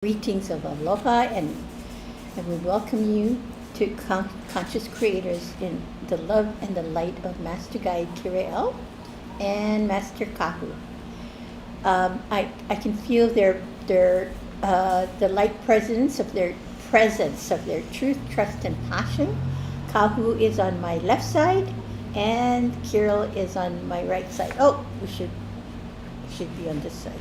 Greetings of aloha, and we welcome you to Conscious Creators in the love and the light of Master Guide Kirael and Master Kahu. I can feel the light presence of their truth, trust, and passion. Kahu is on my left side, and Kirael is on my right side. Oh, we should be on this side.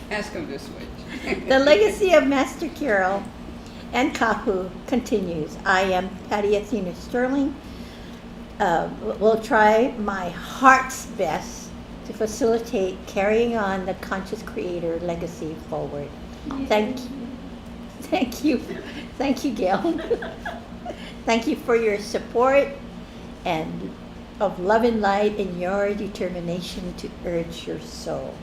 Ask him to switch. The legacy of Master Kirael and Kahu continues. I am Patty Athena Sterling. Will try my heart's best to facilitate carrying on the Conscious Creator legacy forward. Thank you, Gail. Thank you for your support and of love and light and your determination to urge your soul.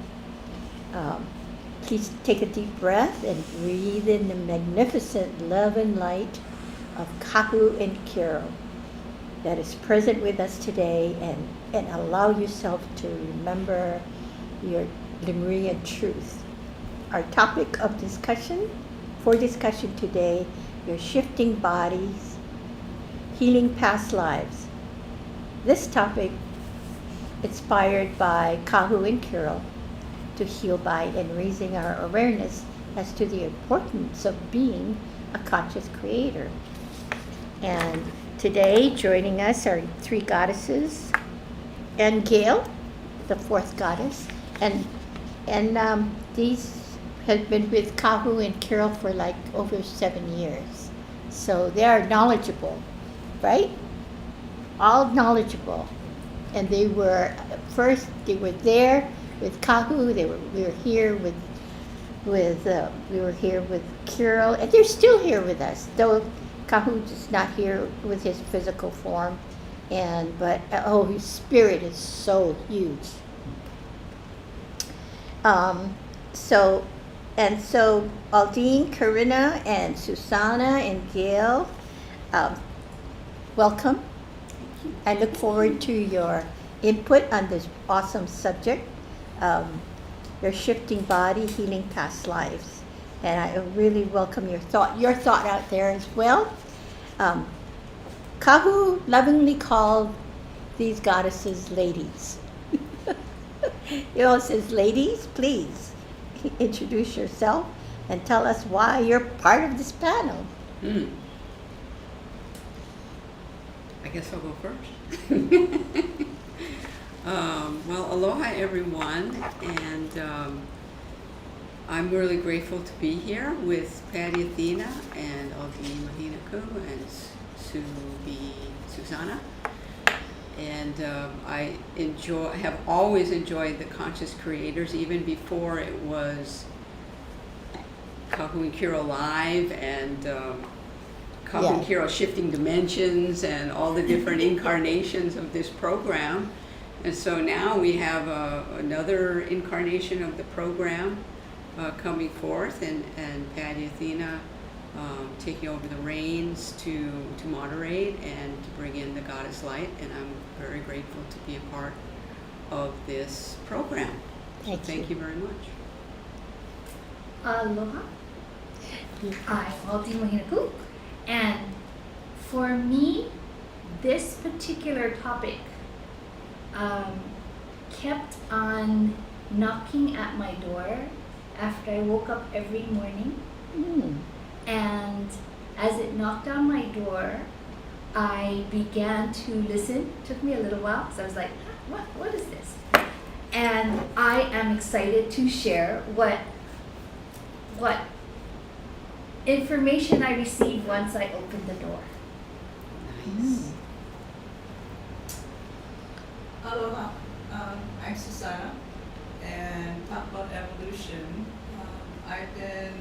Please take a deep breath and breathe in the magnificent love and light of Kahu and Kirael that is present with us today, and allow yourself to remember your Lemurian truth. Our topic of discussion today, your shifting bodies, healing past lives. This topic inspired by Kahu and Kirael to heal by and raising our awareness as to the importance of being a conscious creator. And today joining us are three goddesses and Gail, the fourth goddess, and these have been with Kahu and Kirael for like over 7 years. So they are knowledgeable, right? All knowledgeable. And they were there with Kahu. We were here with Kirael, and they're still here with us. Though Kahu is not here with his physical form, but his spirit is so huge. So Aldine, Karina, and Susanna and Gail, welcome. I look forward to your input on this awesome subject. Your shifting body, healing past lives, and I really welcome your thought out there as well. Kahu lovingly called these goddesses ladies. He always says, "Ladies, please introduce yourself and tell us why you're part of this panel." I guess I'll go first. Well, aloha everyone, and I'm really grateful to be here with Patty Athena and Aldine Mahinaku and Susanna. And I have always enjoyed the Conscious Creators, even before it was Kahu and Kirael Live and Kahu and Kirael Shifting Dimensions and all the different incarnations of this program. And so now we have another incarnation of the program coming forth, and Patty Athena taking over the reins to moderate and to bring in the Goddess Light. And I'm very grateful to be a part of this program. Thank you very much. Aloha. I'm Aldine Mahinaku, and for me, this particular topic kept on knocking at my door after I woke up every morning. And as it knocked on my door, I began to listen. It took me a little while because I was like, what is this? And I am excited to share what information I received once I opened the door. Nice. Aloha, I'm Susanna, and talk about evolution. I've been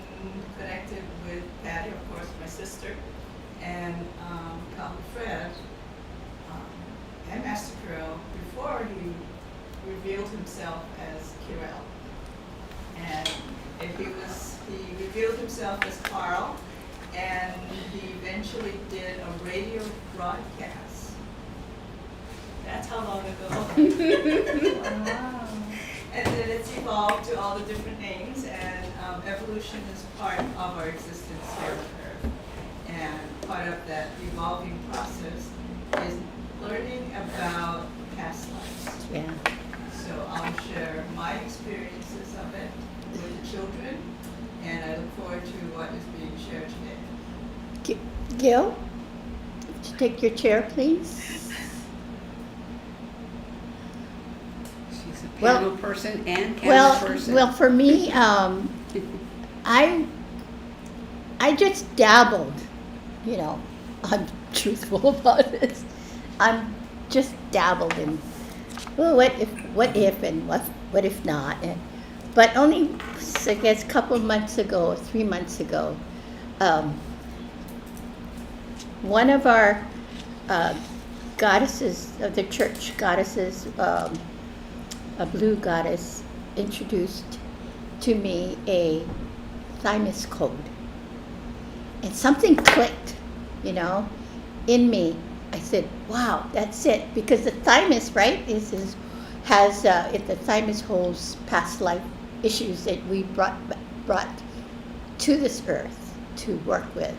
connected with Patty, of course, my sister, and Kahu Fred, and Master Kirael before he revealed himself as Kirael. And he revealed himself as Carl, and he eventually did a radio broadcast. That's how long ago. Wow. And then it's evolved to all the different names, and evolution is part of our existence here on Earth. And part of that evolving process is learning about past lives. Yeah. So I'll share my experiences of it with the children, and I look forward to what is being shared today. Gil, would you take your chair, please? She's a Well- piano person and camera person. Well, for me, I just dabbled, you know, I'm truthful about this. I'm just dabbled in, well, what if, and what if not? But only, I guess, a couple of months ago, 3 months ago, one of our goddesses of the church, goddesses, a blue goddess, introduced to me a thymus code. And something clicked, you know, in me. I said, wow, that's it. Because the thymus, right, has if the thymus holds past life issues that we brought to this earth to work with.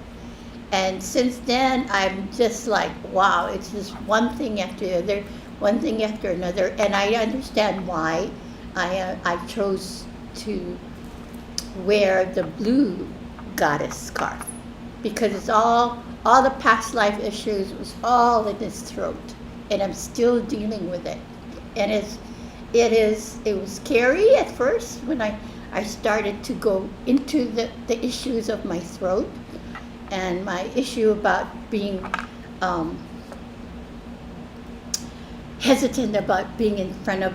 And since then, I'm just like, wow, it's just one thing after the other, one thing after another. And I understand why I chose to wear the blue goddess scarf. Because it's all the past life issues was all in his throat. And I'm still dealing with it. And it was scary at first when I started to go into the issues of my throat and my issue about being hesitant about being in front of,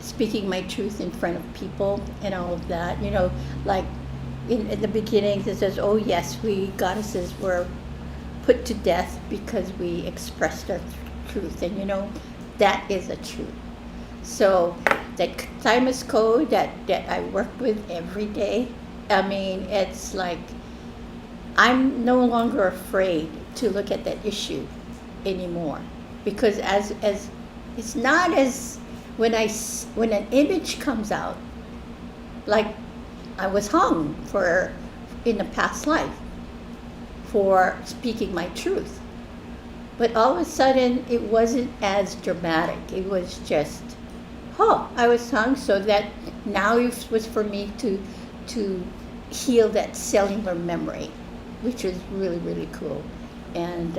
speaking my truth in front of people and all of that. You know, like in the beginning it says, oh yes, we goddesses were put to death because we expressed our truth. And you know, that is a truth. So that thymus code that I work with every day, I mean, it's like I'm no longer afraid to look at that issue anymore, because as it's not as when an image comes out, like I was hung for in a past life for speaking my truth, but all of a sudden it wasn't as dramatic. It was just, oh, I was hung, so that now it was for me to heal that cellular memory, which is really, really cool. And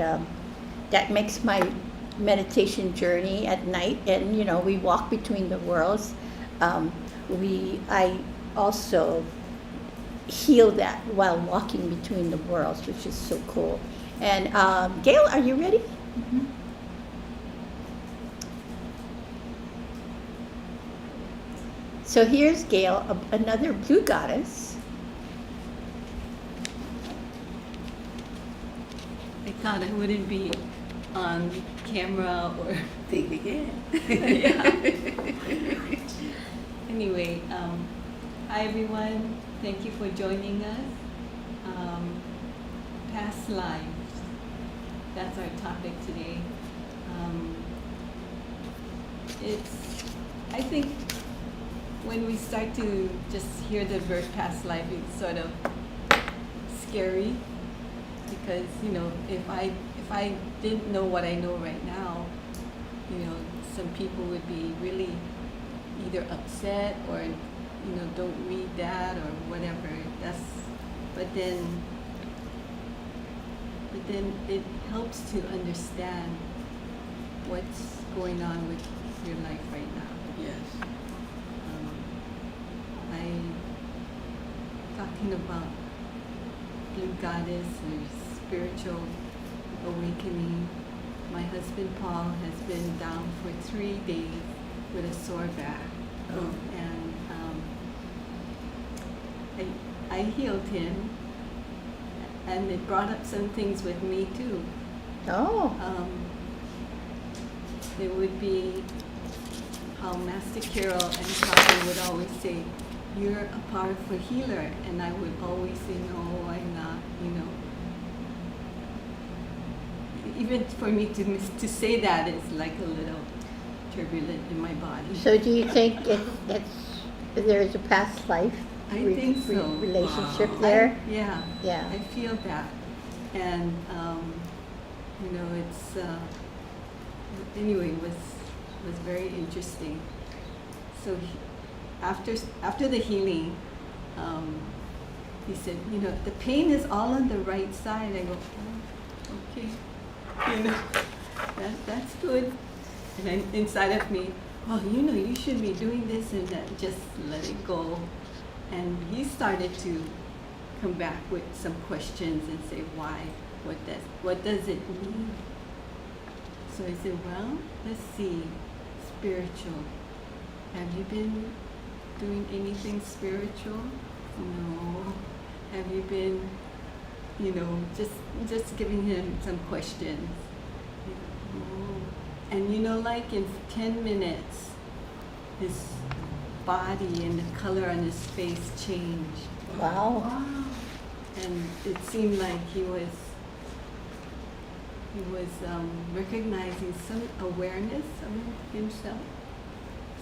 that makes my meditation journey at night. And, you know, we walk between the worlds. I also heal that while walking between the worlds, which is so cool. And Gail, are you ready? Mm-hmm. So here's Gail, another blue goddess. I thought I wouldn't be on camera or Think again. yeah. Anyway, hi everyone. Thank you for joining us. Past lives. That's our topic today. I think when we start to just hear the word past life, it's sort of scary, because you know, if I didn't know what I know right now, you know, some people would be really either upset or, you know, don't read that or whatever. But then it helps to understand what's going on with your life right now. Yes. Talking about blue goddess or spiritual awakening. My husband Paul has been down for 3 days with a sore back, Oh. and I healed him, and it brought up some things with me too. Oh, It would be how Master Kirael and Kahu would always say, "You're a powerful healer," and I would always say, "No, I'm not." You know, even for me to say that is like a little turbulent in my body. So do you think there's a past life I think so. relationship Wow. there? Yeah. Yeah. I feel that. And, it's, anyway, it was very interesting. So after the healing, he said, the pain is all on the right side. I go, oh, okay, that's good. And then inside of me, oh, you should be doing this and that. Just let it go. And he started to come back with some questions and say, why? What does it mean? So I said, well, let's see, spiritual. Have you been doing anything spiritual? No. Have you been, just giving him some questions? No. And like in 10 minutes, his body and the color on his face changed. Wow. Wow. And it seemed like he was recognizing some awareness of himself.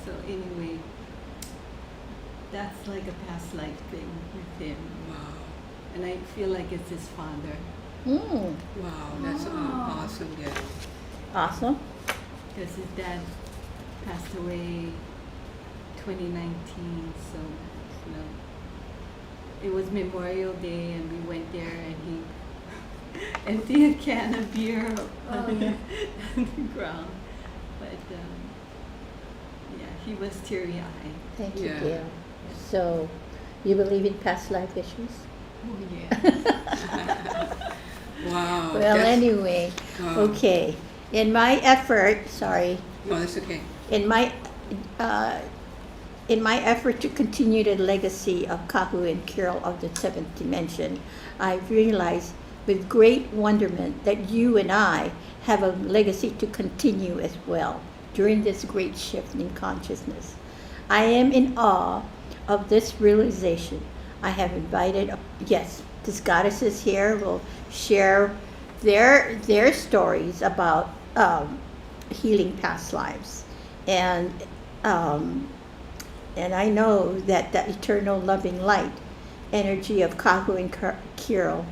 So anyway, that's like a past life thing with him. Wow. And I feel like it's his father, Mm, Wow, that's Wow. awesome, Gail. awesome. because his dad passed away 2019. So, it was Memorial Day and we went there and he emptied a can of beer on the ground. But yeah, he was teary-eyed. Thank you, Yeah. Gail. So, you believe in past life issues? Oh yeah. Wow. Well, that's- anyway, wow. okay. In my effort, sorry, No, that's okay. in my effort to continue the legacy of Kahu and Kirael of the seventh dimension, I realized with great wonderment that you and I have a legacy to continue as well during this great shift in consciousness. I am in awe of this realization. I have invited, yes, these goddesses here will share their stories about healing past lives, and I know that the eternal loving light energy of Kahu and Kirael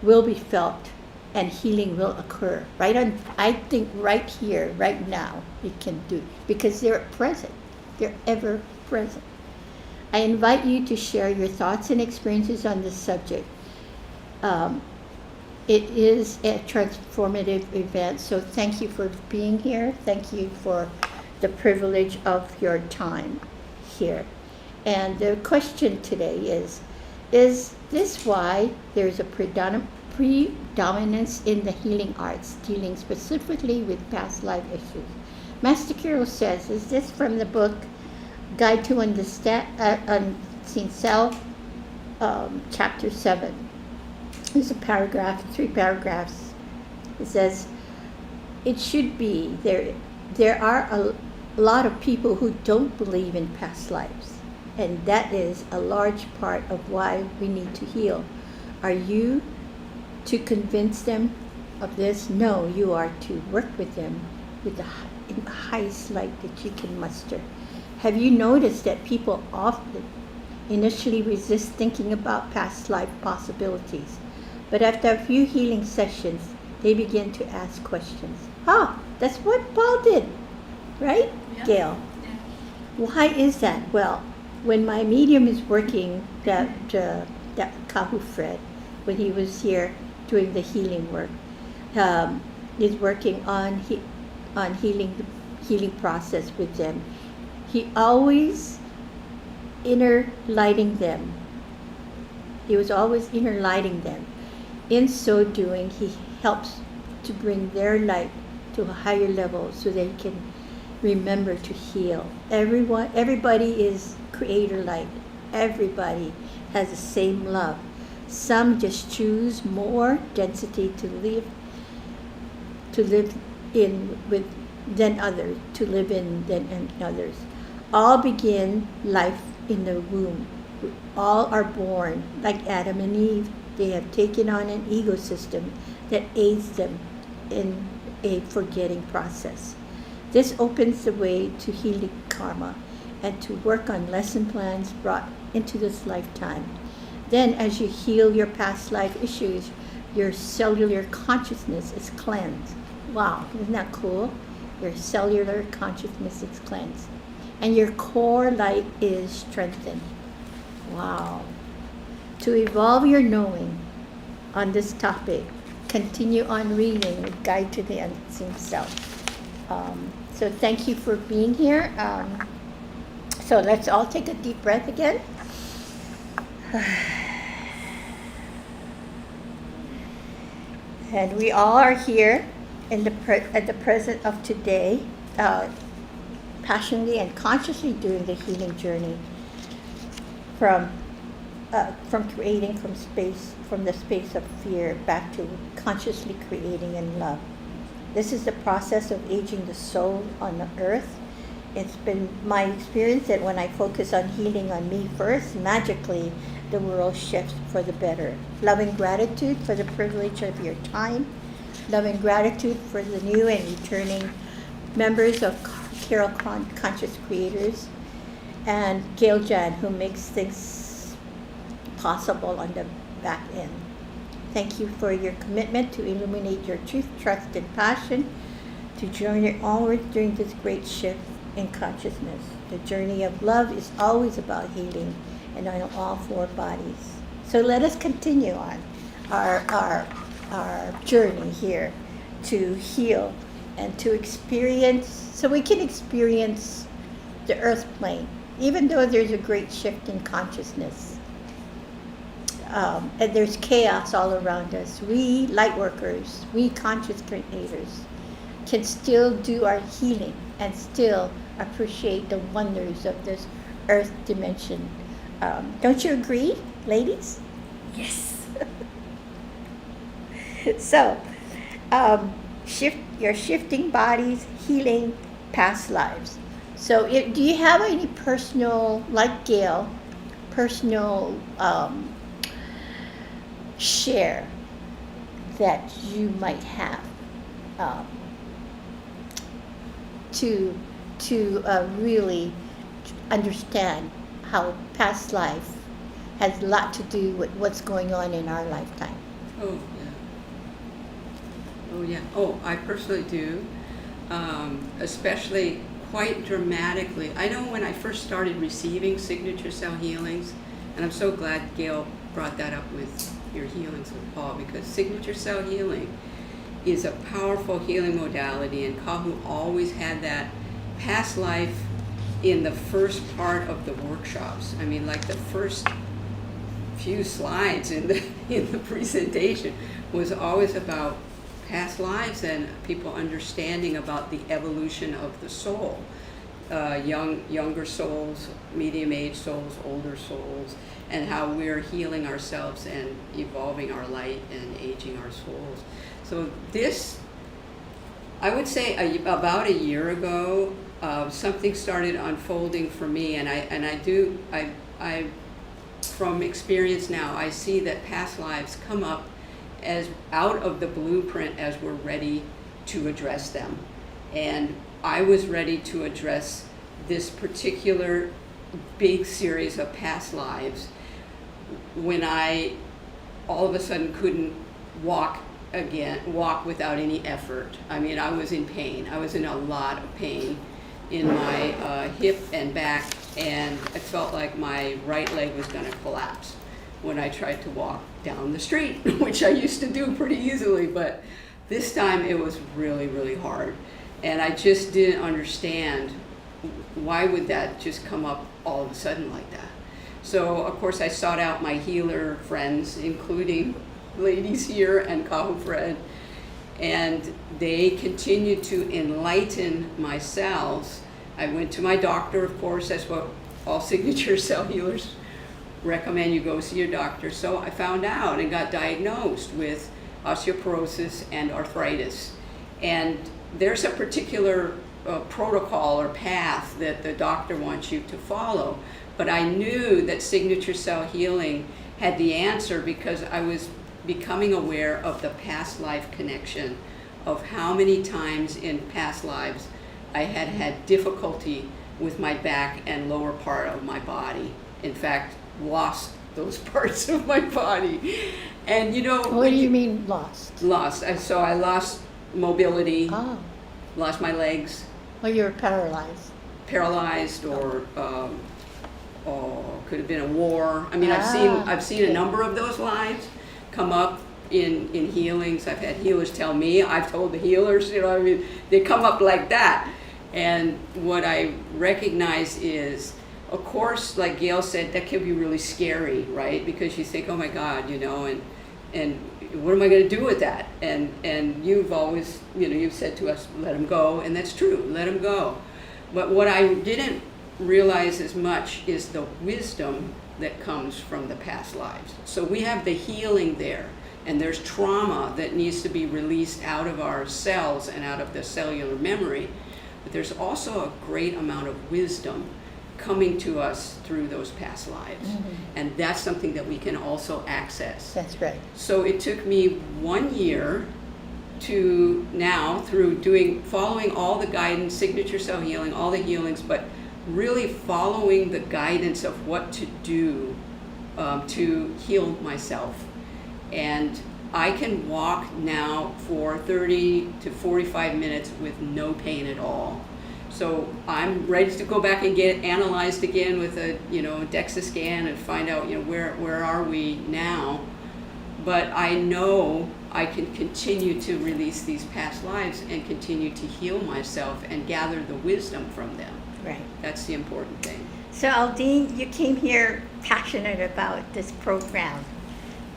will be felt, and healing will occur right on. I think right here, right now, it can do, because they're present. They're ever present. I invite you to share your thoughts and experiences on this subject. It is a transformative event, so thank you for being here. Thank you for the privilege of your time here. And the question today is this why there's a predominance in the healing arts dealing specifically with past life issues? Master Kiriel says, is this from the book Guide to Unseen Self, chapter 7. There's a paragraph, 3 paragraphs. It says, it should be, there are a lot of people who don't believe in past lives, and that is a large part of why we need to heal. Are you to convince them of this? No, you are to work with them with in the highest light that you can muster. Have you noticed that people often initially resist thinking about past life possibilities, but after a few healing sessions, they begin to ask questions? That's what Paul did, right, Yeah. Gail? Yeah. Why is that? Well, when my medium is working, that Kahu Fred, when he was here doing the healing work, is working on healing process with them. He always inner lighting them. He was always inner lighting them. In so doing, he helps to bring their light to a higher level so they can remember to heal. Everybody is creator light. Everybody has the same love. Some just choose more density to live in with than others, than others. All begin life in the womb. All are born like Adam and Eve. They have taken on an ego system that aids them in a forgetting process. This opens the way to healing karma and to work on lesson plans brought into this lifetime. Then, as you heal your past life issues, your cellular consciousness is cleansed. Wow, isn't that cool? Your cellular consciousness is cleansed. And your core light is strengthened. Wow. To evolve your knowing on this topic, continue on reading with Guide to the Unseen Self. So thank you for being here. So let's all take a deep breath again. And we all are here in at the present of today, passionately and consciously doing the healing journey from creating from the space of fear back to consciously creating in love. This is the process of aging the soul on the earth. It's been my experience that when I focus on healing on me first, magically the world shifts for the better. Love and gratitude for the privilege of your time. Love and gratitude for the new and returning members of Kirael Conscious Creators, and Gail Jan, who makes things possible on the back end. Thank you for your commitment to illuminate your truth, trust, and passion to journey onward during this great shift in consciousness. The journey of love is always about healing and on all four bodies. So let us continue on our journey here to heal and to experience, so we can experience the earth plane, even though there's a great shift in consciousness. And there's chaos all around us. We light workers, we conscious creators, can still do our healing and still appreciate the wonders of this earth dimension. Don't you agree, ladies? Yes. So, you're shifting bodies, healing past lives. So, do you have any personal, like Gail, personal share that you might have to really understand how past life has a lot to do with what's going on in our lifetime? Oh, yeah. Oh, yeah. Oh, I personally do, especially quite dramatically. I know when I first started receiving signature cell healings, and I'm so glad Gail brought that up with your healings with Paul, because signature cell healing is a powerful healing modality, and Kahu always had that past life in the first part of the workshops. I mean, like the first few slides in the presentation was always about past lives and people understanding about the evolution of the soul, younger souls, medium-aged souls, older souls, and how we're healing ourselves and evolving our light and aging our souls. So this, I would say about a year ago, something started unfolding for me, and I from experience now, I see that past lives come up as out of the blueprint as we're ready to address them. And I was ready to address this particular big series of past lives when I all of a sudden couldn't walk without any effort. I mean, I was in pain. I was in a lot of pain in my hip and back, and it felt like my right leg was going to collapse when I tried to walk down the street, which I used to do pretty easily, but this time it was really, really hard. And I just didn't understand why would that just come up all of a sudden like that. So, of course, I sought out my healer friends, including ladies here and Kahu Fred, and they continued to enlighten my cells. I went to my doctor, of course. That's what all signature cell healers recommend, you go see your doctor. So I found out and got diagnosed with osteoporosis and arthritis. And there's a particular protocol or path that the doctor wants you to follow. But I knew that signature cell healing had the answer because I was becoming aware of the past life connection of how many times in past lives I had had difficulty with my back and lower part of my body. In fact, lost those parts of my body. And you know, What do you mean lost? lost. And so I lost mobility, Oh, lost my legs, well, you're paralyzed. paralyzed, or could have been a war. I mean, I've seen okay. a number of those lives come up in healings. I've had healers tell me, I've told the healers, you know, I mean, they come up like that. And what I recognize is, of course, like Gail said, that can be really scary, right? Because you think, oh my God, you know, and what am I going to do with that? And you've always, you know, you've said to us, let them go, and that's true, let them go. But what I didn't realize as much is the wisdom that comes from the past lives. So we have the healing there, and there's trauma that needs to be released out of our cells and out of the cellular memory. But there's also a great amount of wisdom coming to us through those past lives. And that's something that we can also access. That's right. So it took me 1 year to now, through following all the guidance, signature cell healing, all the healings, but really following the guidance of what to do to heal myself. And I can walk now for 30 to 45 minutes with no pain at all. So I'm ready to go back and get analyzed again with a, you know, DEXA scan and find out, you know, where are we now. But I know I can continue to release these past lives and continue to heal myself and gather the wisdom from them. Right. That's the important thing. So Aldine, you came here passionate about this program.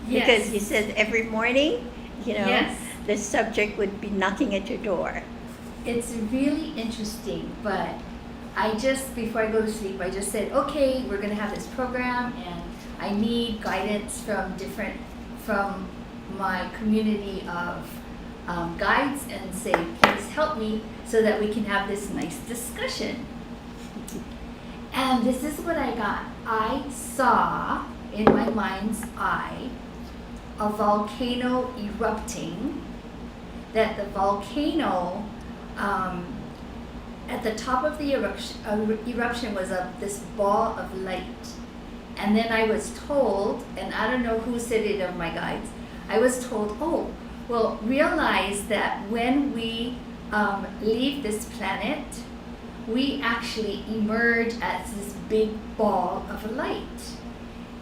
Yes. Because you said every morning, you know, Yes. the subject would be knocking at your door. It's really interesting, but I just, before I go to sleep, I just said, okay, we're gonna have this program, and I need guidance from my community of guides, and say, please help me so that we can have this nice discussion. And this is what I got. I saw in my mind's eye a volcano erupting, that the volcano, at the top of the eruption was this ball of light. And then I was told, and I don't know who said it of my guides, I was told, oh, well, realize that when we leave this planet, we actually emerge as this big ball of light.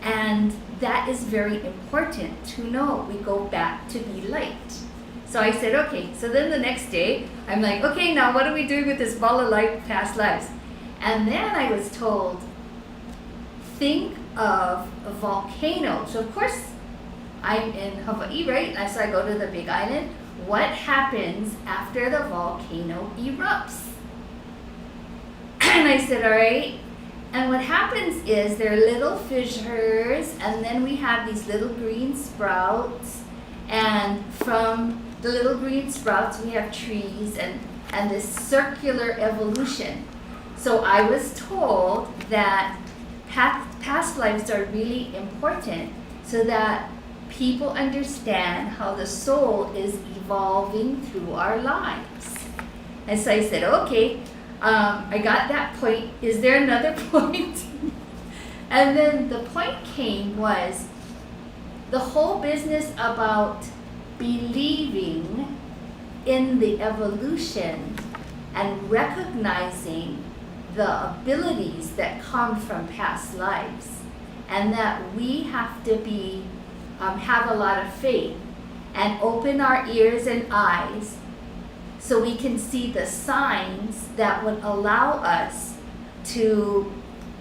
And that is very important to know. We go back to be light. So I said, okay. So then the next day, I'm like, okay, now what are we doing with this ball of light, past lives? And then I was told, think of a volcano. So of course, I'm in Hawaii, right? And so I go to the Big Island. What happens after the volcano erupts? And I said, all right. And what happens is there are little fissures, and then we have these little green sprouts, and from the little green sprouts we have trees, and this circular evolution. So I was told that past lives are really important so that people understand how the soul is evolving through our lives. And so I said, okay, I got that point. Is there another point? And then the point was the whole business about believing in the evolution and recognizing the abilities that come from past lives, and that we have to be have a lot of faith and open our ears and eyes so we can see the signs that would allow us to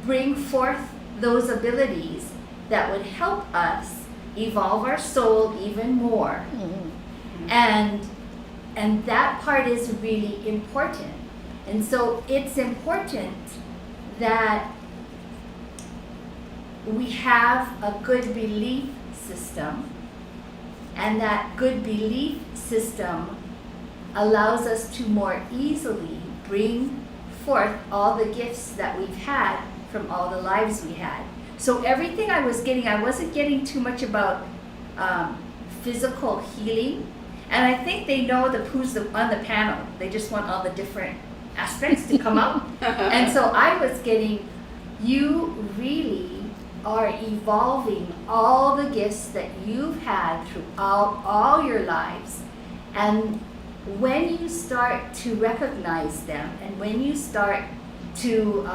bring forth those abilities that would help us evolve our soul even more. And that part is really important. And so it's important that we have a good belief system, and that good belief system allows us to more easily bring forth all the gifts that we've had from all the lives we had. So everything I was getting, I wasn't getting too much about physical healing. And I think they know who's on the panel. They just want all the different aspects to come out. And so I was getting, you really are evolving all the gifts that you've had throughout all your lives. And when you start to recognize them and when you start to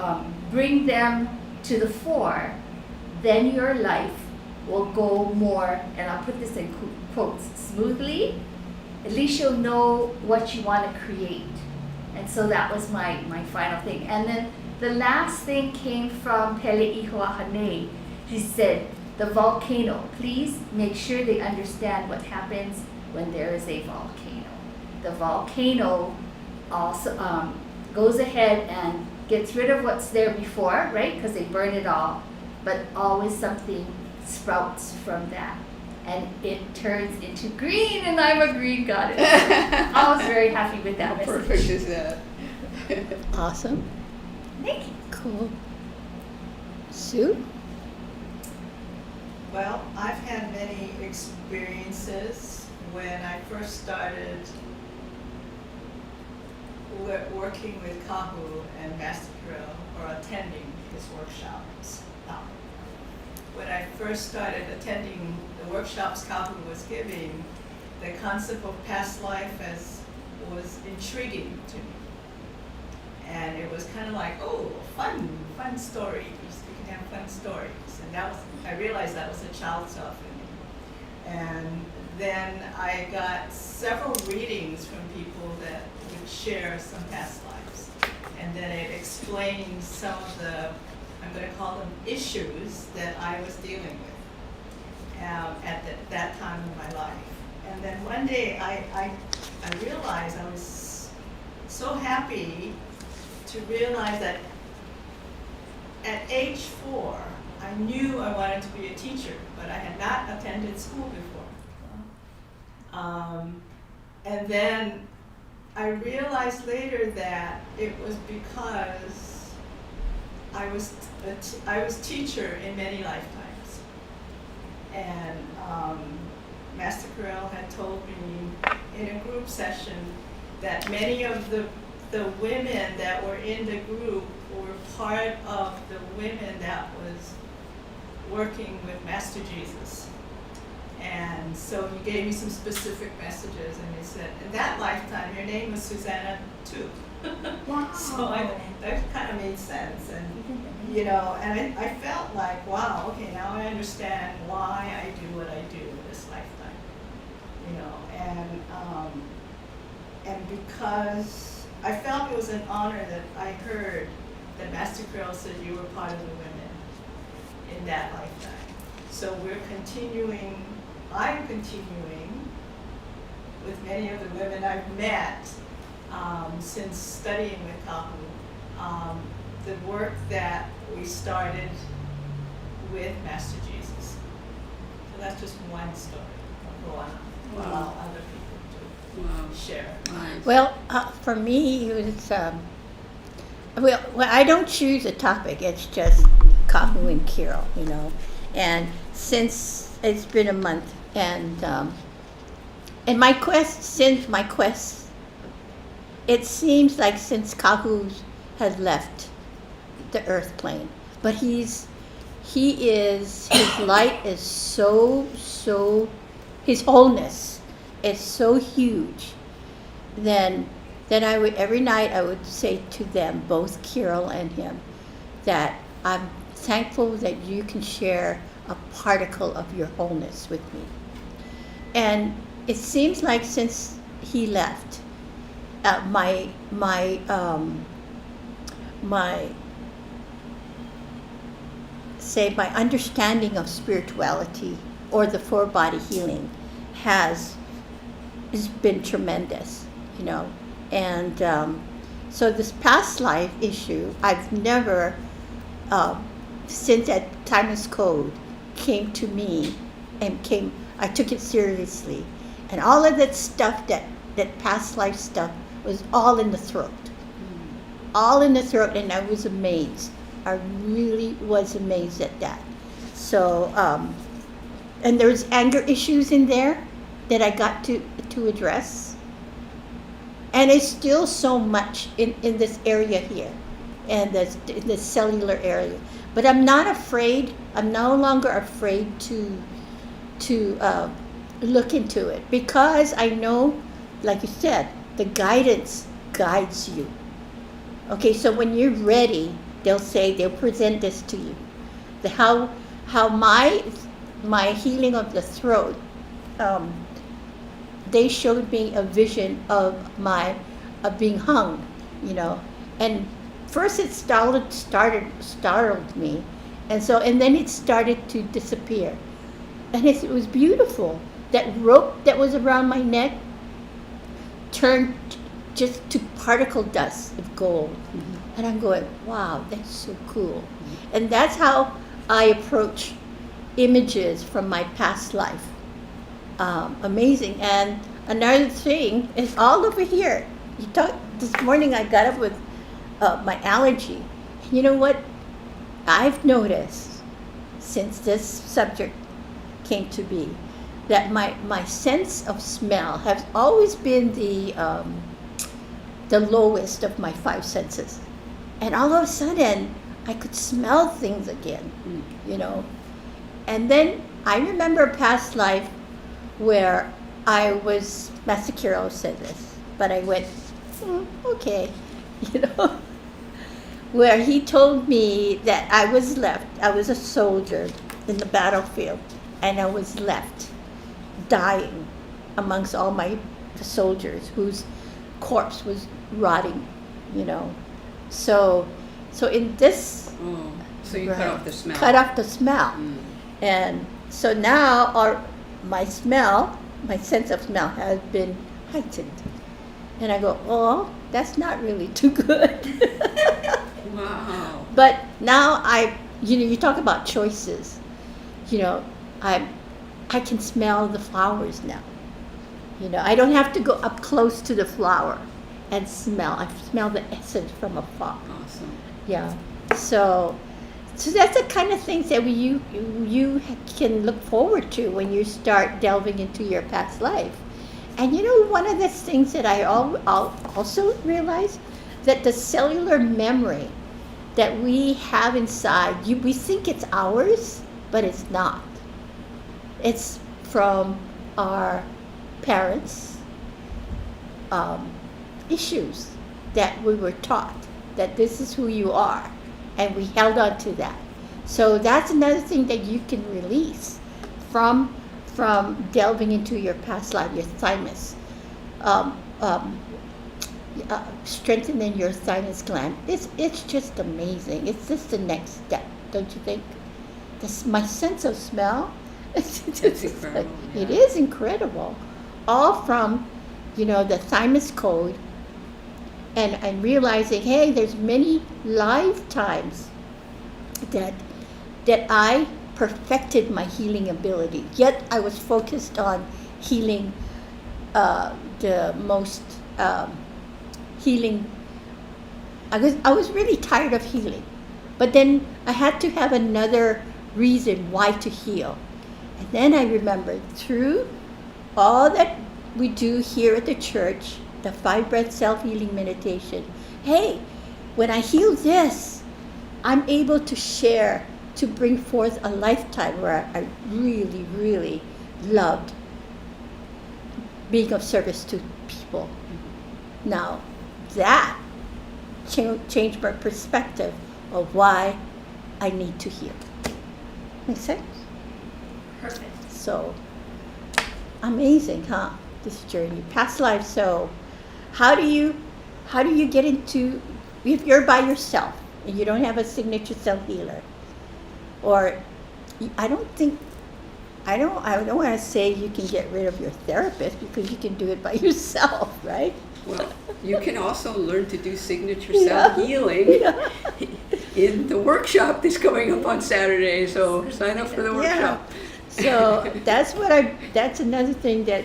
bring them to the fore, then your life will go more, and I'll put this in quotes, smoothly. At least you'll know what you want to create. And so that was my final thing. And then the last thing came from Pele'ihoahane. She said, the volcano, please make sure they understand what happens when there is a volcano. The volcano also goes ahead and gets rid of what's there before, right? Because they burn it all. But always something sprouts from that. And it turns into green, and I'm a green goddess. I was very happy with that How message. perfect is that? Awesome. Thank you. Cool. Sue? Well, I've had many experiences. When I first started working with Kahu and Master Kirael, or attending his workshops. When I first started attending the workshops Kahu was giving, the concept of past life was intriguing to me. And it was kind of like, oh, fun stories. You can have fun stories. And I realized that was a child self in me. And then I got several readings from people that would share some past lives. And then it explained some of the, I'm going to call them issues that I was dealing with at that time in my life. And then one day I realized, I was so happy to realize that at age 4, I knew I wanted to be a teacher, but I had not attended school before. And then I realized later that it was because I was teacher in many lifetimes. And Master Kirael had told me in a group session that many of the women that were in the group were part of the women that was working with Master Jesus. And so he gave me some specific messages, and he said, in that lifetime, your name was Susanna too. Wow. So that kind of made sense, and and I felt like, wow, okay, now I understand why I do what I do in this lifetime, and because I felt it was an honor that I heard that Master Kirael said you were part of the women in that lifetime. So I'm continuing with many of the women I've met since studying with Kahu, the work that we started with Master Jesus. So that's just one story. I'll go on and allow other people to share. Nice. Well, for me, it was, well, I don't choose a topic. It's just Kahu and Kirael, And since it's been a month, and my quest, it seems like since Kahu has left the earth plane, but his light is so, his wholeness is so huge. Then I would, every night I would say to them, both Kirael and him, that I'm thankful that you can share a particle of your wholeness with me. And it seems like since he left, my understanding of spirituality or the four-body healing has been tremendous, And so this past life issue, I've never, since that Timeless Code came to me I took it seriously. And all of that stuff, that past life stuff, was all in the throat. All in the throat, and I was amazed. I really was amazed at that. So, and there's anger issues in there that I got to address. And it's still so much in this area here, and in the cellular area. But I'm not afraid. I'm no longer afraid to look into it, because I know, like you said, the guidance guides you. Okay, so when you're ready, they'll present this to you. How my healing of the throat, they showed me a vision of being hung, and first it startled me, and then it started to disappear, and it was beautiful. That rope that was around my neck turned just to particle dust of gold. And I'm going, wow, that's so cool. And that's how I approach images from my past life. Amazing. And another thing is all over here. This morning I got up with my allergy. And you know what? I've noticed since this subject came to be that my sense of smell has always been the lowest of my five senses. And all of a sudden, I could smell things again, And then I remember a past life where I was, Master Kirael said this, but I went, okay, where he told me that I was a soldier in the battlefield, and I was left dying amongst all my soldiers whose corpse was rotting, So in this, So you cut off the smell. cut off the smell, and so now my sense of smell has been heightened, and I go, oh, that's not really too good. Wow. But now you talk about choices, I can smell the flowers now. I don't have to go up close to the flower and smell. I smell the essence from afar. Awesome. Yeah. So that's the kind of things that you can look forward to when you start delving into your past life. And one of the things that I'll also realize, that the cellular memory that we have inside, we think it's ours, but it's not. It's from our parents' issues that we were taught, that this is who you are, and we held on to that. So that's another thing that you can release from delving into your past life, your thymus, strengthening your thymus gland. It's just amazing. It's just the next step, don't you think? My sense of smell, It's incredible. It is incredible. All from, the thymus code, and realizing, hey, there's many lifetimes that I perfected my healing ability. Yet I was focused on healing the most healing. I was really tired of healing, but then I had to have another reason why to heal. And then I remembered, through all that we do here at the church, the 5 breath self-healing meditation, hey, when I heal this, I'm able to share, to bring forth a lifetime where I really, really loved being of service to people. Now, that changed my perspective of why I need to heal. Make sense? Perfect. So, amazing, huh? This journey, past life. So, how do you get into, if you're by yourself and you don't have a signature self healer, or I don't want to say you can get rid of your therapist, because you can do it by yourself, right? Well, you can also learn to do signature Yeah. self-healing in the workshop that's coming up on Saturday. So sign up for the workshop. So that's another thing that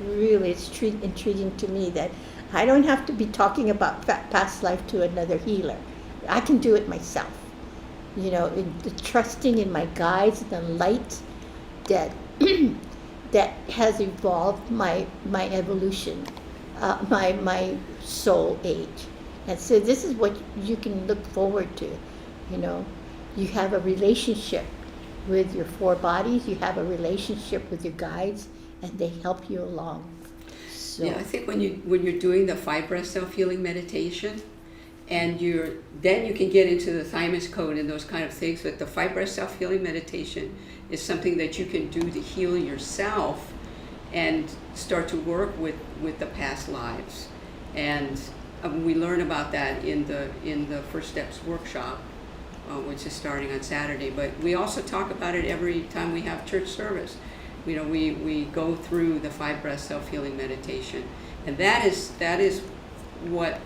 really is intriguing to me, that I don't have to be talking about past life to another healer. I can do it myself. In the trusting in my guides, the light that that has evolved my evolution my soul age. And so this is what you can look forward to. You know, you have a relationship with your four bodies. You have a relationship with your guides, and they help you along. So Yeah, I think when you're doing the 5 breath self-healing meditation, and then you can get into the thymus code and those kind of things. But the 5 breath self-healing meditation is something that you can do to heal yourself and start to work with the past lives. And we learn about that in the First Steps workshop, which is starting on Saturday. But we also talk about it every time we have church service. You know, we go through the 5 breath self-healing meditation, and that is what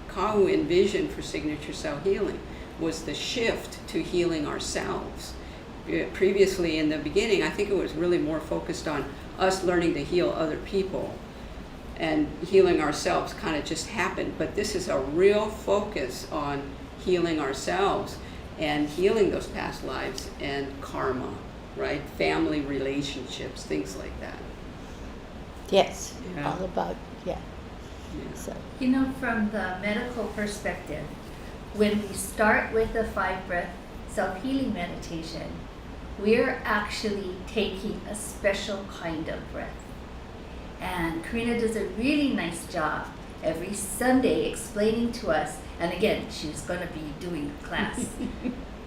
Kahu envisioned for signature cell healing, was the shift to healing ourselves. Previously, in the beginning, I think it was really more focused on us learning to heal other people, and healing ourselves kind of just happened. But this is a real focus on healing ourselves and healing those past lives and karma, right? Family relationships, things like that. yes, Yeah. all about Yeah. So You know, from the medical perspective, when we start with the 5 breath self-healing meditation, we're actually taking a special kind of breath. And Karina does a really nice job every Sunday explaining to us, and again, she's going to be doing a class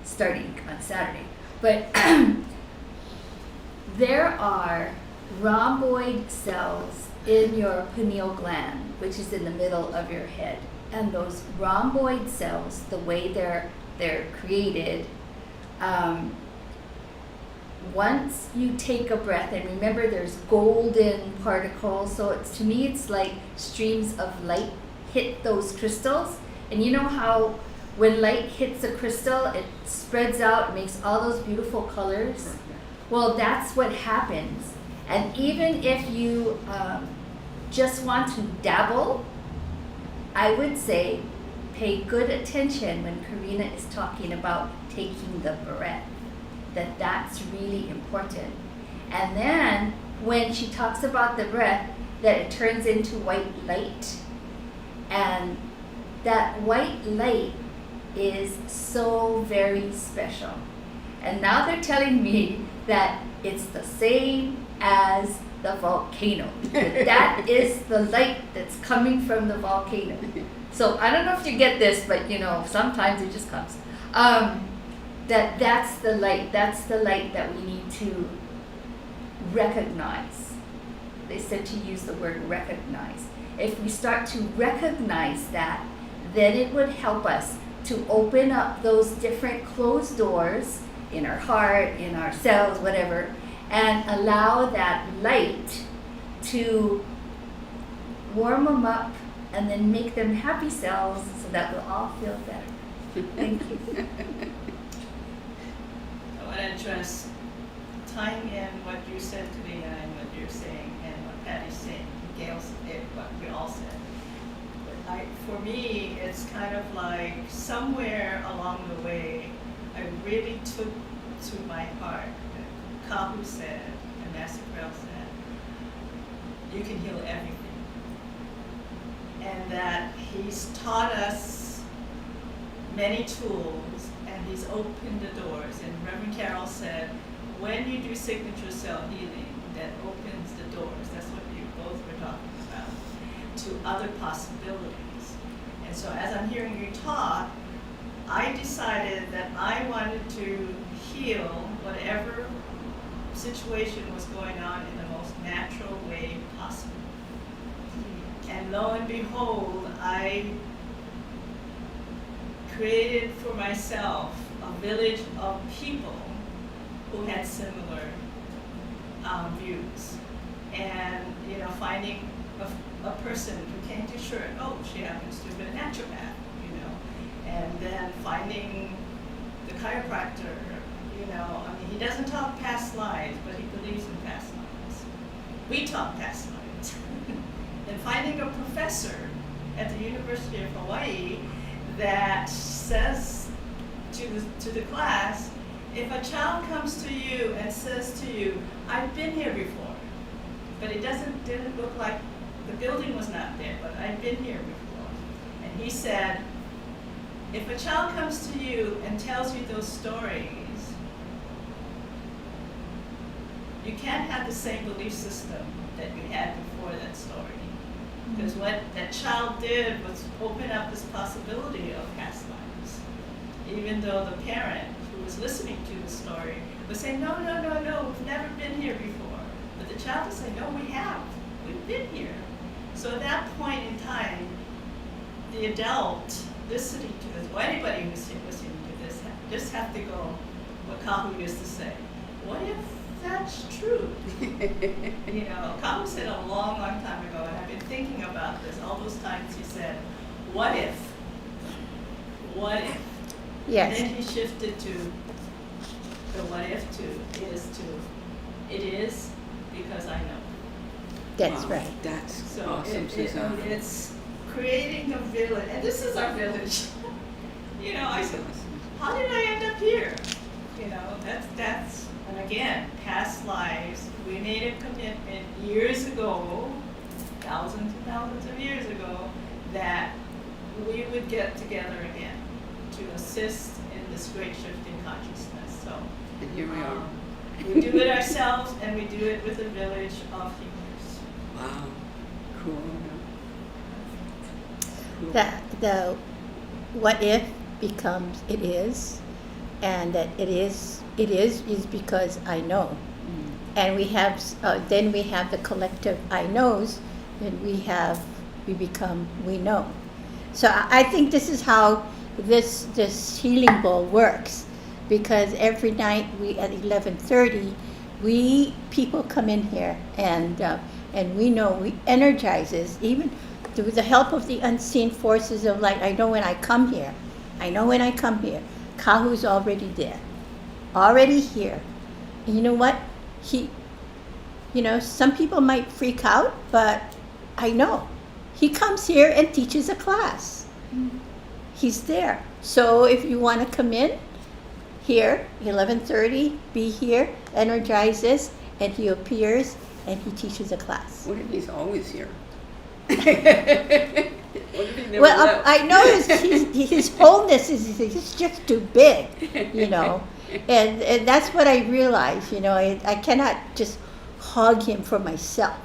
starting on Saturday. But there are rhomboid cells in your pineal gland, which is in the middle of your head. And those rhomboid cells, the way they're created, once you take a breath, and remember there's golden particles, so to me it's like streams of light hit those crystals. And you know how when light hits a crystal, it spreads out, makes all those beautiful colors? Well, that's what happens. And even if you just want to dabble, I would say pay good attention when Karina is talking about taking the breath, that's really important. And then when she talks about the breath, that it turns into white light. And that white light is so very special. And now they're telling me that it's the same as the volcano. That is the light that's coming from the volcano. So I don't know if you get this, but you know, sometimes it just comes. That's the light. That's the light that we need to recognize. They said to use the word recognize. If we start to recognize that, then it would help us to open up those different closed doors in our heart, in our cells, whatever, and allow that light to warm them up and then make them happy cells so that we'll all feel better. Thank you. I want to address, tying in what you said, Karina, and what you're saying, and what Patty's saying, Gail's, what we all said. For me, it's kind of like somewhere along the way, I really took to my heart that Kahu said, and Master Kirael said, you can heal everything. And that he's taught us many tools, and he's opened the doors. And Reverend Kirael said, when you do signature cell healing, that opens the doors. That's what you both were talking about, to other possibilities. And so as I'm hearing you talk, I decided that I wanted to heal whatever situation was going on in the most natural way possible. And lo and behold, I created for myself a village of people who had similar views. And, you know, finding a person who came to church, oh, she happens to have been a naturopath, you know, and then finding the chiropractor, you know, I mean, he doesn't talk past lives, but he believes in past lives. We talk past lives. And finding a professor at the University of Hawaii that says to the class, if a child comes to you and says to you, I've been here before, but it didn't look like the building was not there, but I'd been here before. And he said, if a child comes to you and tells you those stories, you can't have the same belief system that you had before that story. Because what that child did was open up this possibility of past lives. Even though the parent who was listening to the story was saying, no, we've never been here before. But the child would say, no, we have. We've been here. So at that point in time, the adult listening to this, or anybody who's listening to this, just have to go, what Kahu used to say, what if that's true? You know, Kahu said a long time ago, and I've been thinking about this all those times he said, what if? What if? Yes. And then he shifted to the what if to it is because I know. That's Wow, right. That's So awesome, Susanna. it's creating a village, and this is our village. You know, I said, how did I end up here? You know, that's, and again, past lives. We made a commitment years ago, thousands and thousands of years ago, that we would get together again to assist in this great shift in consciousness. So And here we are. we do it ourselves, and we do it with a village of healers. Wow, cool. Cool. The what if becomes it is, and that it is because I know. And we have then we have the collective I knows, and we become we know. So I think this is how this healing bowl works, because every night we at 11:30 people come in here, and we know we energizes even through the help of the unseen forces of light. I know when I come here, Kahu's already there, already here. And you know what? Some people might freak out, but I know. He comes here and teaches a class. He's there. So if you want to come in here, 11:30, be here, energizes, and he appears and he teaches a class. What if he's always here? What if he never Well, left? I know his wholeness is just too big, and that's what I realize. I cannot just hug him for myself,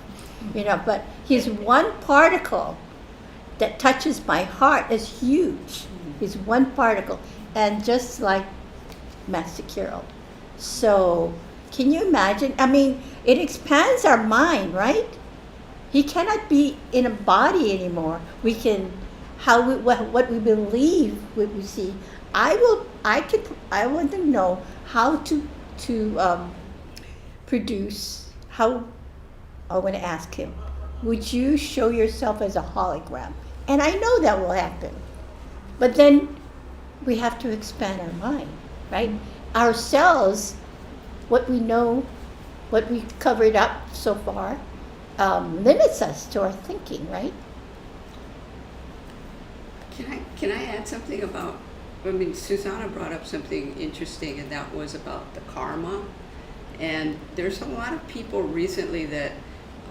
but his one particle that touches my heart is huge. His one particle, and just like Master Kirael. So, can you imagine? I mean, it expands our mind, right? He cannot be in a body anymore. We can, what we believe, what we see. I want to know how to produce. How I want to ask him, would you show yourself as a hologram? And I know that will happen, but then we have to expand our mind, right? Ourselves, what we know, what we covered up so far, limits us to our thinking, right? Can I add something about? Susanna brought up something interesting, and that was about the karma. And there's a lot of people recently that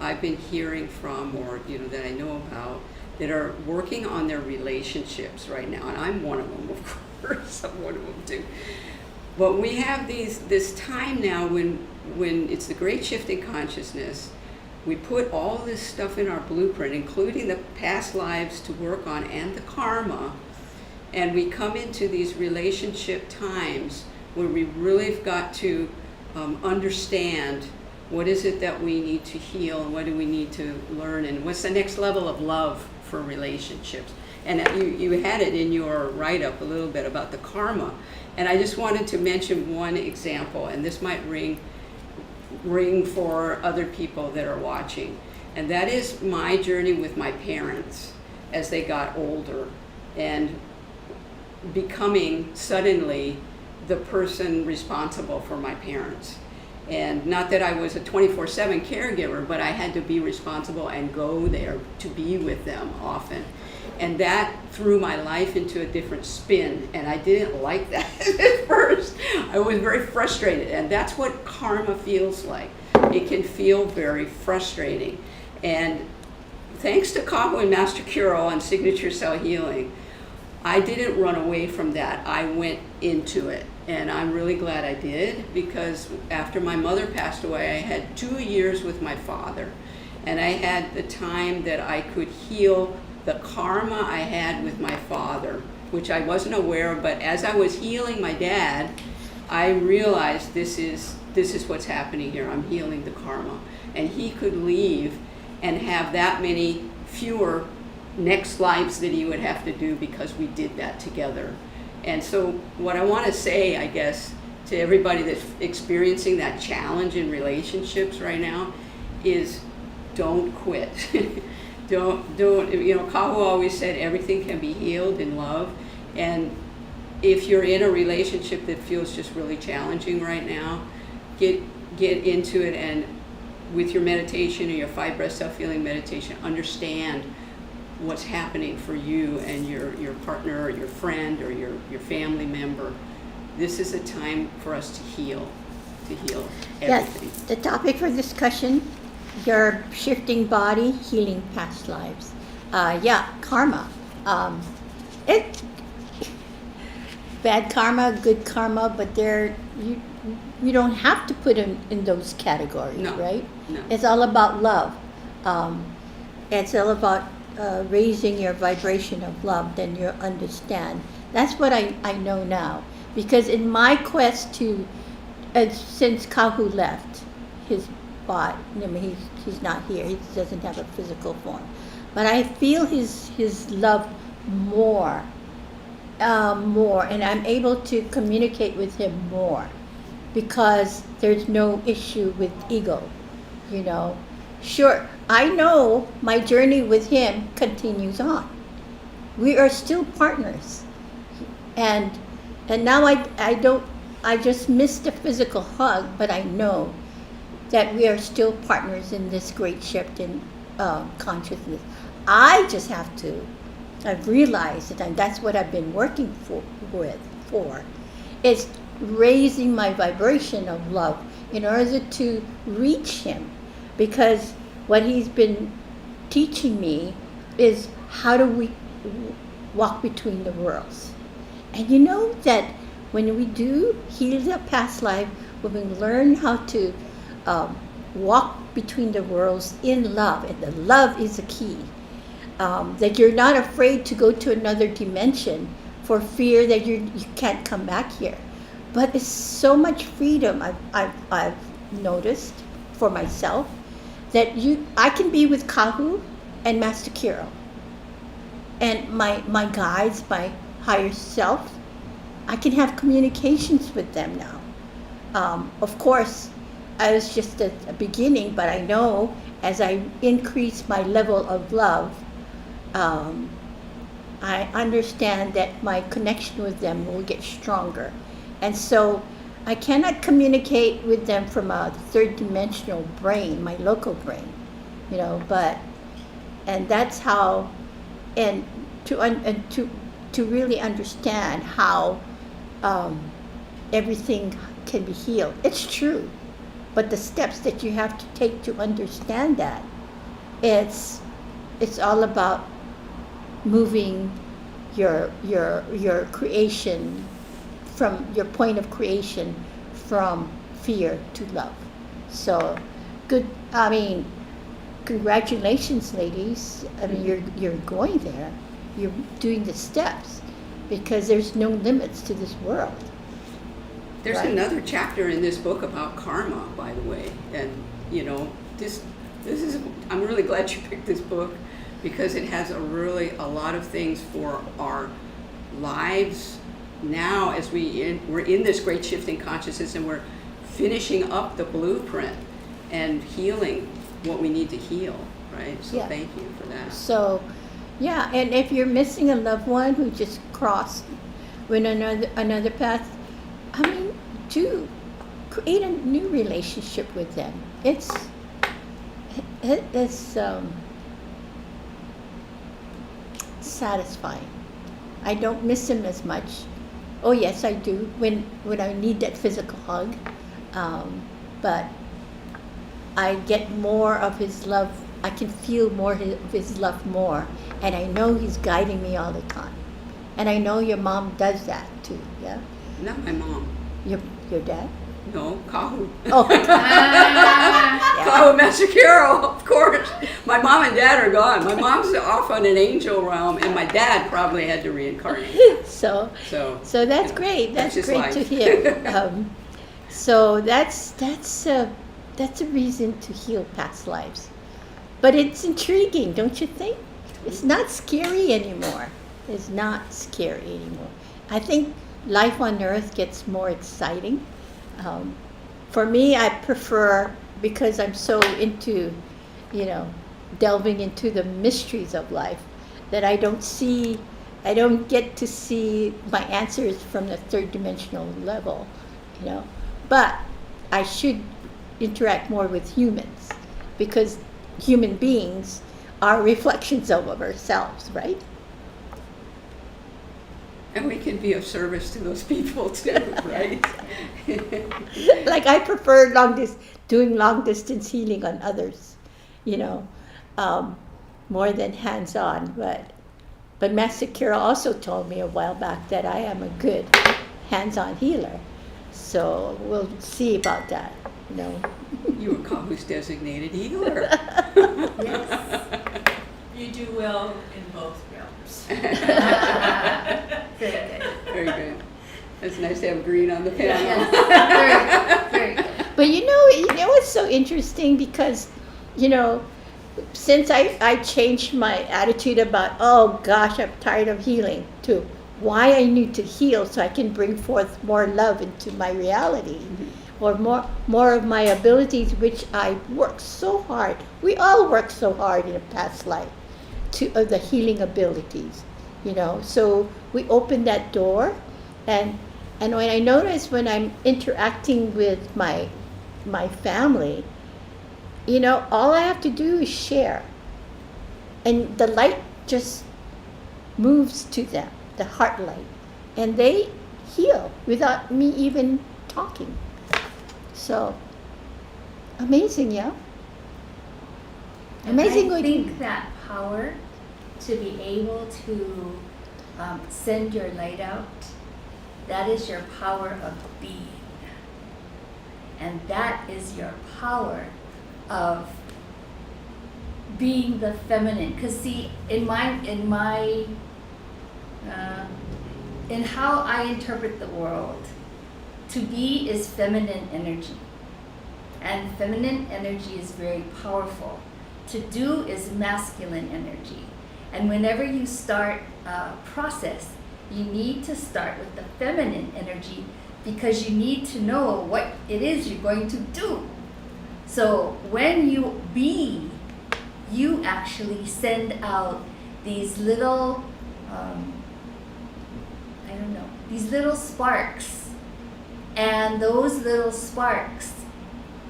I've been hearing from, or that I know about, that are working on their relationships right now, and I'm one of them, of course. I'm one of them too. But we have this time now when it's the great shift in consciousness. We put all this stuff in our blueprint, including the past lives to work on and the karma, and we come into these relationship times where we really have got to understand what is it that we need to heal, and what do we need to learn, and what's the next level of love for relationships. And you had it in your write-up a little bit about the karma, and I just wanted to mention one example, and this might ring for other people that are watching, and that is my journey with my parents as they got older, and becoming suddenly the person responsible for my parents. And not that I was a 24/7 caregiver, but I had to be responsible and go there to be with them often. And that threw my life into a different spin, and I didn't like that at first. I was very frustrated, and that's what karma feels like. It can feel very frustrating. And thanks to Kahu and Master Kirael and Signature Cell Healing, I didn't run away from that. I went into it. And I'm really glad I did, because after my mother passed away, I had 2 years with my father. And I had the time that I could heal the karma I had with my father, which I wasn't aware of. But as I was healing my dad, I realized this is what's happening here. I'm healing the karma. And he could leave and have that many fewer next lives that he would have to do, because we did that together. And so what I want to say, I guess, to everybody that's experiencing that challenge in relationships right now is don't quit. don't, you know, Kahu always said everything can be healed in love. And if you're in a relationship that feels just really challenging right now, get into it, and with your meditation or your 5 breath self-healing meditation, understand what's happening for you and your partner or your friend or your family member. This is a time for us to heal everything. Yes, the topic for discussion, your shifting body, healing past lives. Karma. Bad karma, good karma, but you don't have to put them in those categories, No, right? no. It's all about love. It's all about raising your vibration of love, then you'll understand. That's what I know now. Because in my quest to, since Kahu left his body, I mean, he's not here, he doesn't have a physical form. But I feel his love more, and I'm able to communicate with him more, because there's no issue with ego, you know. Sure, I know my journey with him continues on. We are still partners. And now I just miss the physical hug, but I know that we are still partners in this great shift in consciousness. I've realized, and that's what I've been working for, is raising my vibration of love in order to reach him. Because what he's been teaching me is how do we walk between the worlds. And you know that when we do heal the past life, when we learn how to walk between the worlds in love, and the love is the key, that you're not afraid to go to another dimension for fear that you can't come back here. But it's so much freedom I've noticed for myself, that I can be with Kahu and Master Kirael and my guides, my higher self. I can have communications with them now. Of course, I was just at the beginning, but I know as I increase my level of love, I understand that my connection with them will get stronger. And so I cannot communicate with them from a third dimensional brain, my local brain, you know, and that's how, and to really understand how everything can be healed. It's true, but the steps that you have to take to understand that, it's all about moving your creation from your point of creation from fear to love. So congratulations, ladies. I mean, you're going there. You're doing the steps, because there's no limits to this world. There's right? another chapter in this book about karma, by the way. And you know, this is, I'm really glad you picked this book, because it has a lot of things for our lives now, as we're in this great shift in consciousness, and we're finishing up the blueprint and healing what we need to heal, right? So Yeah. thank you for that. So, yeah, and if you're missing a loved one who just crossed with another path, I mean, do create a new relationship with them. It's satisfying. I don't miss him as much. Oh yes, I do when I need that physical hug, but I get more of his love I can feel more of his love more, and I know he's guiding me all the time. And I know your mom does that too, yeah? Not my mom. Your dad? No, Kahu. Oh, yeah. Kahu, Master Kirael, of course. My mom and dad are gone. My mom's off on an angel realm, and my dad probably had to reincarnate. So So that's yeah, great. That's his great to life. hear. So that's a reason to heal past lives. But it's intriguing, don't you think? It's not scary anymore. It's not scary anymore. I think life on Earth gets more exciting. For me, I prefer, because I'm so into, delving into the mysteries of life, that I don't get to see my answers from the third dimensional level, But I should interact more with humans, because human beings are reflections of ourselves, right? And we can be of service to those people too, right? Like I prefer doing long distance healing on others, more than hands on. But Master Kira also told me a while back that I am a good hands on healer. So we'll see about that. You were Kahu's designated healer. Yes. You do well in both realms. Very good. Very good. It's nice to have green on the panel. Yes. Very good. But you know what's so interesting, because since I changed my attitude about, oh gosh, I'm tired of healing, to why I need to heal so I can bring forth more love into my reality, or more of my abilities, which I worked so hard. We all work so hard in a past life of the healing abilities, So we open that door, and when I notice when I'm interacting with my family, all I have to do is share, and the light just moves to them, the heart light, and they heal without me even talking. So amazing, yeah. Amazing. I think that power to be able to send your light out, that is your power of being. And that is your power of being the feminine. Because see, in how I interpret the world, to be is feminine energy. And feminine energy is very powerful. To do is masculine energy. And whenever you start a process, you need to start with the feminine energy, because you need to know what it is you're going to do. So when you be, you actually send out these little, these little sparks. And those little sparks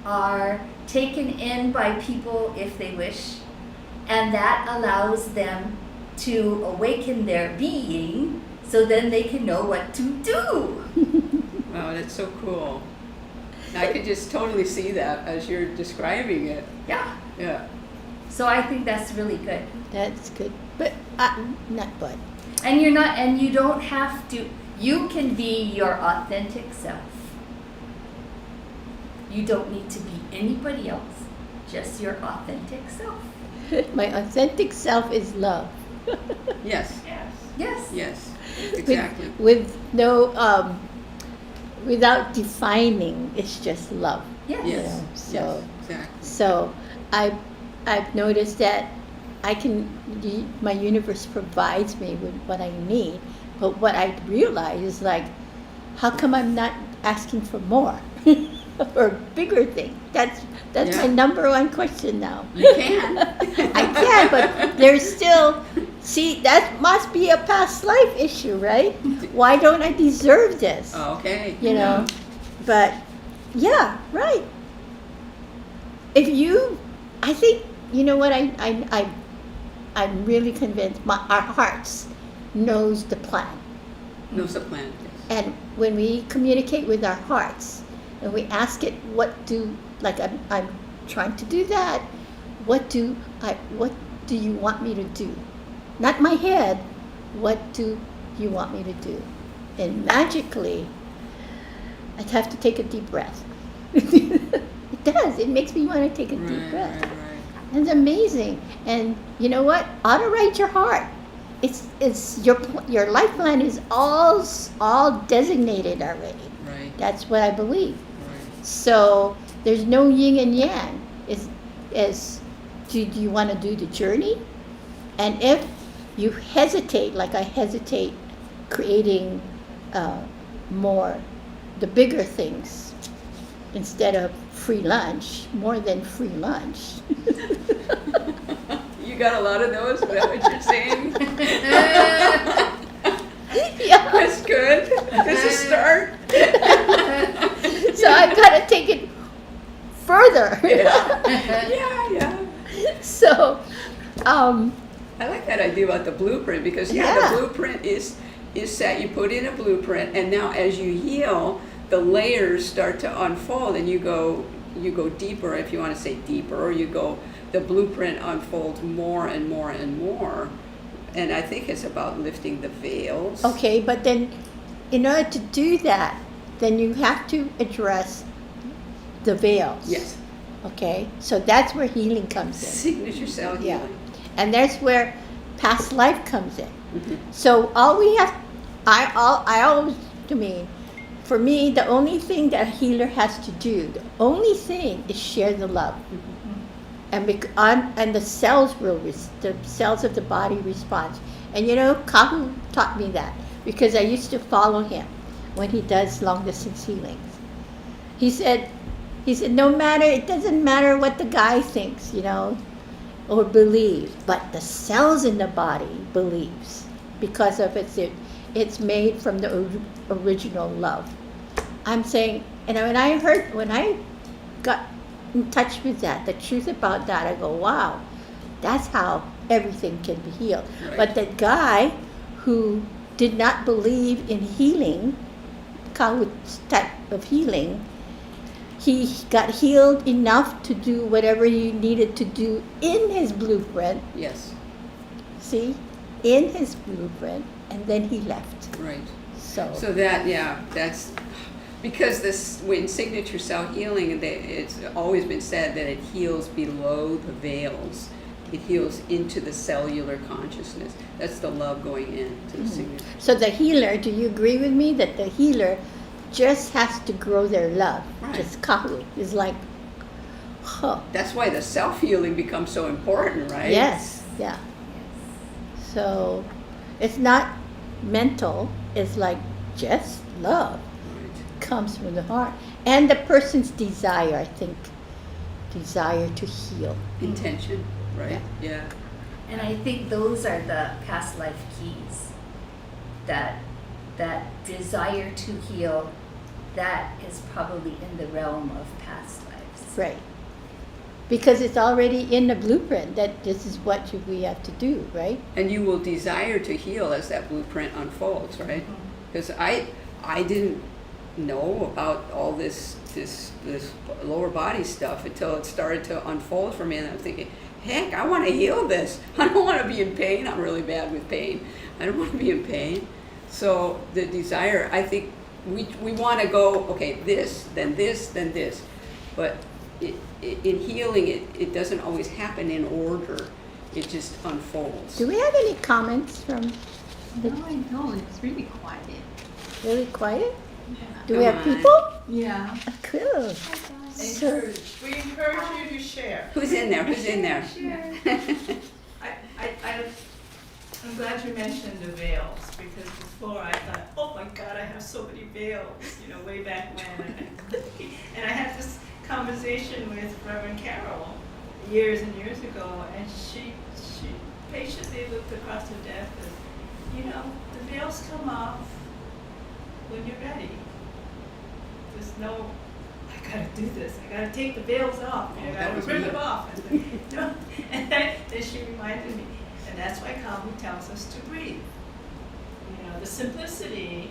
are taken in by people if they wish, and that allows them to awaken their being, so then they can know what to do. Wow, that's so cool. I could just totally see that as you're describing it. Yeah. Yeah. So I think that's really good. That's good. But not but. And you don't have to, you can be your authentic self. You don't need to be anybody else, just your authentic self. My authentic self is love. Yes. Yes. Yes. Yes. Exactly. With no without defining, it's just love. Yes. Yes. So Yes. Exactly. so I've noticed that my universe provides me with what I need, but what I realize is, like, how come I'm not asking for more or bigger thing? That's Yeah. my number one question now. You can. I can, but there's still, see, that must be a past life issue, right? Why don't I deserve this? Okay. But yeah, right. I think, what I'm really convinced our hearts knows the plan. Knows the plan. Yes. And when we communicate with our hearts and we ask it I'm trying to do that, what do you want me to do? Not my head, what do you want me to do? And magically, I'd have to take a deep breath. It does. It makes me want to take a deep breath. Right. It's amazing. And you know what? Auto-write your heart. It's your life plan is all designated already. Right. That's what I believe. Right. So there's no yin and yang. Do you want to do the journey? And if you hesitate, like I hesitate, creating the bigger things instead of free lunch, more than free lunch. You got a lot of those? Is that what you're saying? Yeah. That's good. That's a start. So I've got to take it further. Yeah. So, I like that idea about the blueprint because Yeah. the blueprint is set. You put in a blueprint, and now as you heal, the layers start to unfold, and you go deeper, if you want to say deeper, or the blueprint unfolds more and more and more. And I think it's about lifting the veils. okay, but then in order to do that, then you have to address the veils. Yes. Okay, so that's where healing comes in. Signature cell Yeah. healing. And that's where past life comes in. Mhm. So all we have, for me, the only thing that a healer has to do, the only thing is share the love. And the cells the cells of the body respond. And you know, Kahu taught me that because I used to follow him when he does long distance healings. He said, it doesn't matter what the guy thinks, or believes, but the cells in the body believes because of it's made from the original love. I'm saying, when I got in touch with that, the truth about that, I go, wow, that's how everything can be healed. Right. But the guy who did not believe in healing, Kahu's type of healing, he got healed enough to do whatever he needed to do in his blueprint, Yes. see, in his blueprint, and then he left. Right. So That's because when signature cell healing, it's always been said that it heals below the veils. It heals into the cellular consciousness. That's the love going into the signature. So the healer, do you agree with me that the healer just has to grow their love? Right. Just Kahu is like, That's why the self-healing becomes so important, right? yes, yeah. So it's not mental, it's like just love Right. comes from the heart. And the person's desire, I think, desire to heal. Intention, right? Yeah. And I think those are the past life keys. That desire to heal, that is probably in the realm of past lives. Right. Because it's already in the blueprint that this is what we have to do, right? And you will desire to heal as that blueprint unfolds, right? Because I didn't know about all this lower body stuff until it started to unfold for me, and I'm thinking, heck, I want to heal this. I don't want to be in pain. I'm really bad with pain. I don't want to be in pain. So the desire, I think we want to go, okay, this, then this, then this. But in healing, it doesn't always happen in order. It just unfolds. Do we have any comments from the No, I don't. It's really quiet. really quiet? Yeah. Do we have Come on. people? Yeah. Cool. So, We encourage you to share. Who's in there? Who's in there? I'm glad you mentioned the veils, because before I thought, oh my God, I have so many veils, way back when. And I had this conversation with Reverend Kirael years and years ago, and she patiently looked across her desk and, the veils come off when you're ready. There's no, I gotta do this, I gotta take the veils off, I that gotta was rip me. them off. And then she reminded me, and that's why Kahu tells us to breathe. The simplicity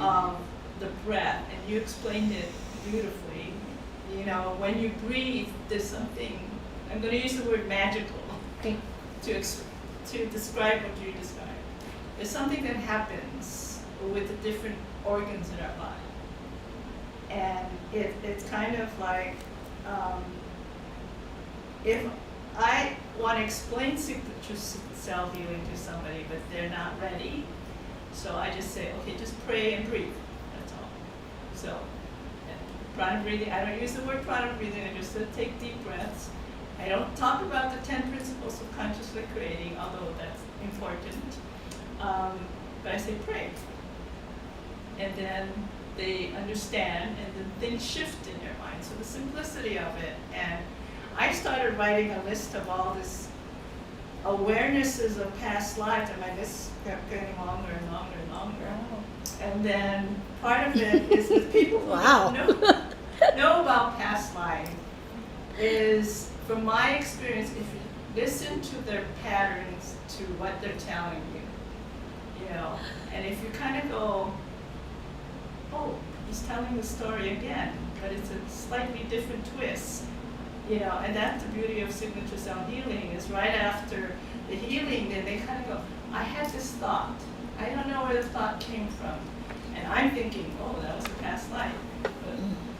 of the breath, and you explained it beautifully. When you breathe, there's something, I'm going to use the word magical Okay. to describe what you described. It's something that happens with the different organs in our body. And it's kind of like, if I want to explain signature cell healing to somebody, but they're not ready, so I just say, okay, just pray and breathe. That's all. So, prana breathing, I don't use the word prana breathing, I just take deep breaths. I don't talk about the 10 principles of consciously creating, although that's important. But I say pray. And then they understand, and then things shift in their mind. So the simplicity of it. And I started writing a list of all this awarenesses of past lives, and my list kept getting longer and longer and longer. And then part of it is that people who Wow. don't know about past life is, from my experience, if you listen to their patterns, to what they're telling you, you know, and if you kind of go, oh, he's telling the story again, but it's a slightly different twist, you know, and that's the beauty of signature cell healing, is right after the healing, then they kind of go, I had this thought, I don't know where the thought came from, and I'm thinking, oh, that was a past life, but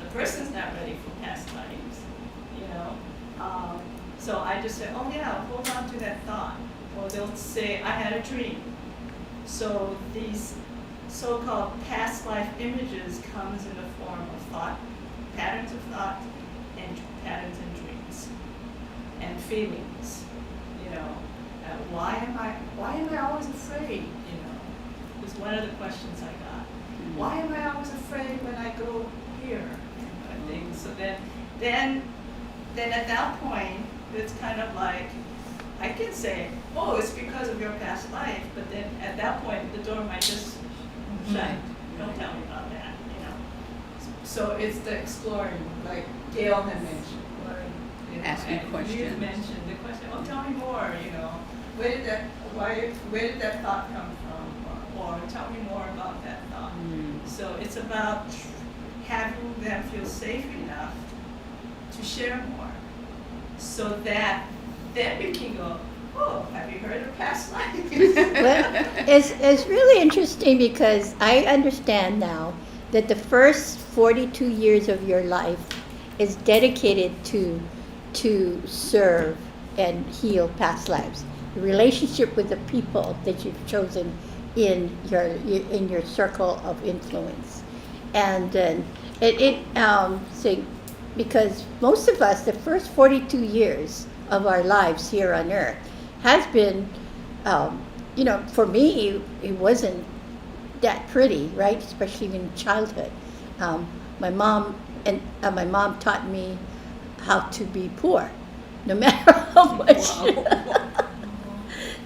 the person's not ready for past lives, you know. So I just say, oh yeah, hold on to that thought. Or they'll say, I had a dream. So these so-called past life images comes in the form of thought, patterns of thought, and patterns in dreams, and feelings. You know, why am I always afraid? You know, was one of the questions I got. Why am I always afraid when I go here? I think so. Then at that point, it's kind of like, I can say, oh, it's because of your past life, but then at that point, the door might just shut. Don't tell me about that, you know. So it's the exploring, like Gail had mentioned, or, you know, Asking and questions. you've mentioned the question, oh, tell me more, you know. Where did that thought come from? Or tell me more about that thought. So it's about having them feel safe enough to share more, so that then we can go, oh, have you heard of past life? Well, it's really interesting because I understand now that the first 42 years of your life is dedicated to serve and heal past lives. The relationship with the people that you've chosen in your circle of influence, and so because most of us, the first 42 years of our lives here on earth has been, you know, for me, it wasn't that pretty, right? Especially in childhood. My mom taught me how to be poor, no matter how much.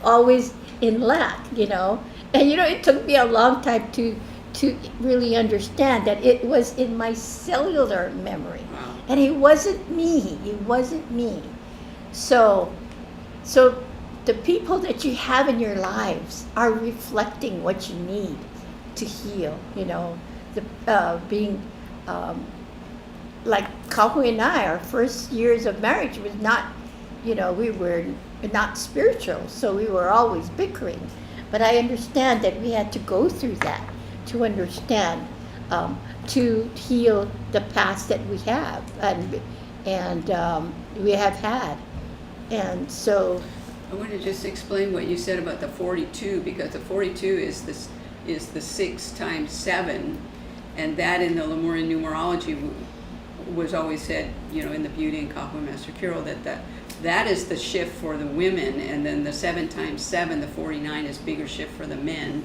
Always in lack, you know. And you know, it took me a long time to really understand that it was in my cellular memory. Wow. And it wasn't me. It wasn't me. So the people that you have in your lives are reflecting what you need to heal. You know, being like Kahu and I, our first years of marriage was not, you know, we were not spiritual, so we were always bickering. But I understand that we had to go through that to understand, to heal the past that we have and we have had. And so I want to just explain what you said about the 42, because the 42 is the 6 times 7, and that in the Lemurian numerology was always said, you know, in the Beauty and Kahu and Master Kirael, that is the shift for the women, and then the 7 times 7, the 49, is bigger shift for the men.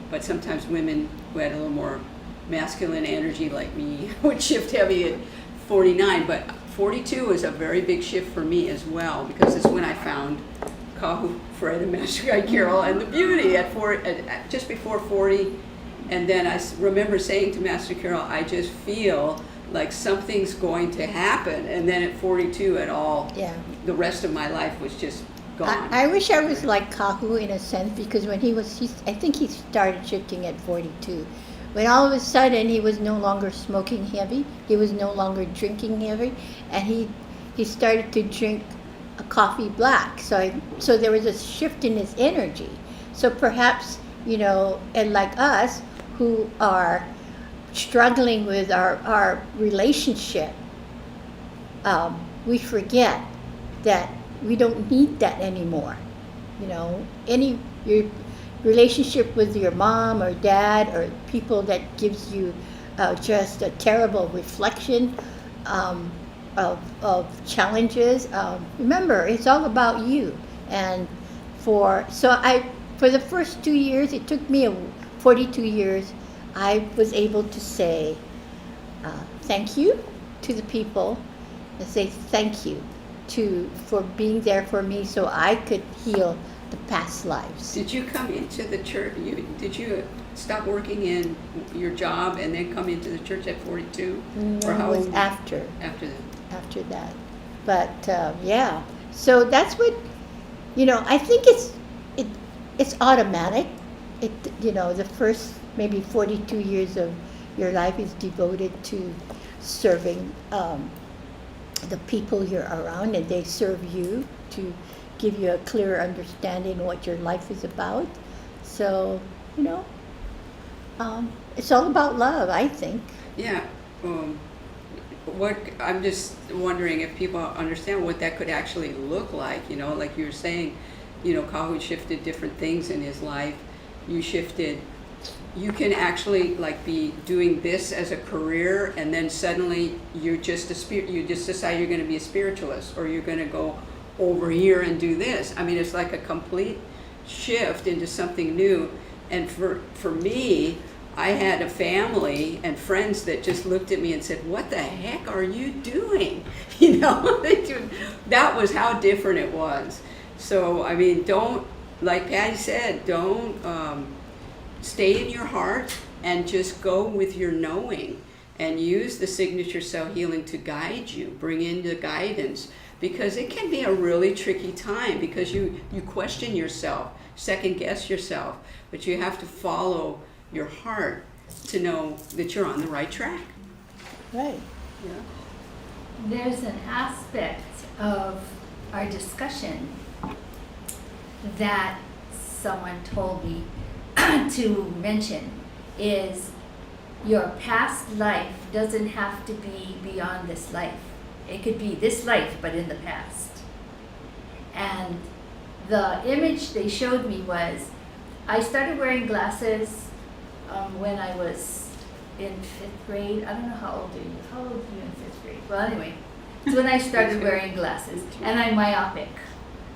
But sometimes women who had a little more masculine energy like me would shift heavy at 49, but 42 is a very big shift for me as well, because it's when I found Kahu, Fred, and Master Kirael and the Beauty at just before 40. And then I remember saying to Master Kirael, I just feel like something's going to happen. And then at 42 the rest of my life was just gone. I wish I was like Kahu in a sense, because when I think he started shifting at 42. When all of a sudden he was no longer smoking heavy, he was no longer drinking heavy, and he started to drink a coffee black. So there was a shift in his energy. So perhaps, and like us who are struggling with our relationship, we forget that we don't need that anymore. Your relationship with your mom or dad or people that gives you just a terrible reflection of challenges. Remember, it's all about you. And for the first 2 years, it took me 42 years, I was able to say thank you to the people and say thank you for being there for me so I could heal the past lives. Did you come into the church? Did you stop working in your job and then come into the church at 42? Or how It was old? after After that. that. But yeah, so that's what I think it's automatic. The first maybe 42 years of your life is devoted to serving the people you're around, and they serve you to give you a clearer understanding of what your life is about. So it's all about love, I think. Yeah. I'm just wondering if people understand what that could actually look like. Like you were saying, Kahu shifted different things in his life. You can actually be doing this as a career, and then suddenly you just decide you're going to be a spiritualist, or you're going to go over here and do this. I mean, it's like a complete shift into something new. And for me, I had a family and friends that just looked at me and said, "What the heck are you doing?" That was how different it was. So, I mean, don't, like Patty said, don't stay in your heart and just go with your knowing, and use the signature cell healing to guide you, bring in the guidance, because it can be a really tricky time because you question yourself, second guess yourself, but you have to follow your heart to know that you're on the right track. Right. Yeah. There's an aspect of our discussion that someone told me to mention is your past life doesn't have to be beyond this life. It could be this life, but in the past. And the image they showed me was, I started wearing glasses when I was in 5th grade. I don't know how old are you? How old are you in 5th grade? Well, anyway, it's when I started wearing glasses, and I'm myopic.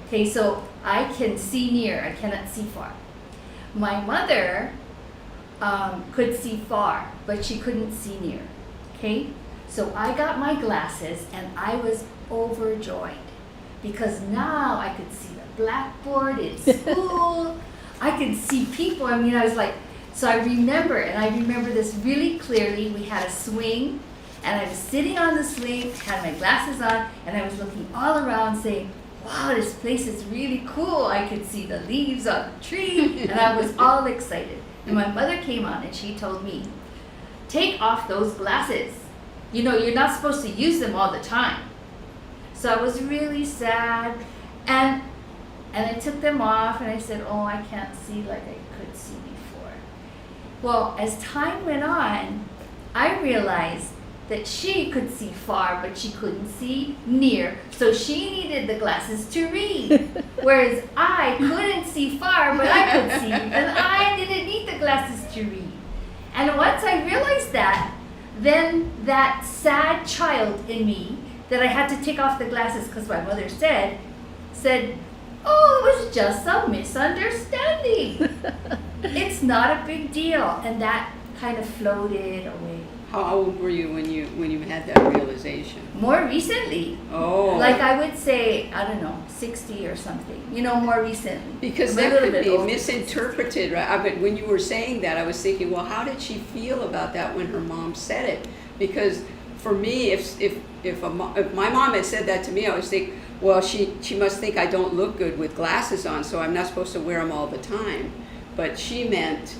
Okay, so I can see near, I cannot see far. My mother could see far, but she couldn't see near. Okay, so I got my glasses and I was overjoyed because now I could see the blackboard in school. I could see people. I mean, I was like, so I remember this really clearly. We had a swing, and I was sitting on the swing, had my glasses on, and I was looking all around saying, wow, this place is really cool. I could see the leaves on the tree, and I was all excited. And my mother came on and she told me, take off those glasses. You're not supposed to use them all the time. So I was really sad, and I took them off, and I said, oh, I can't see like I could see before. Well, as time went on, I realized that she could see far, but she couldn't see near. So she needed the glasses to read. Whereas I couldn't see far, but I could see. And I didn't need the glasses to read. And once I realized that, then that sad child in me that I had to take off the glasses because my mother said, oh, it was just a misunderstanding. It's not a big deal. And that kind of floated away. How old were you when you had that realization? More recently. Oh. Like I would say, I don't know, 60 or something. More recently. Because I'm a that little could bit be older. misinterpreted, right? But when you were saying that, I was thinking, well, how did she feel about that when her mom said it? Because for me, if my mom had said that to me, I was thinking, well, she must think I don't look good with glasses on, so I'm not supposed to wear them all the time. But she meant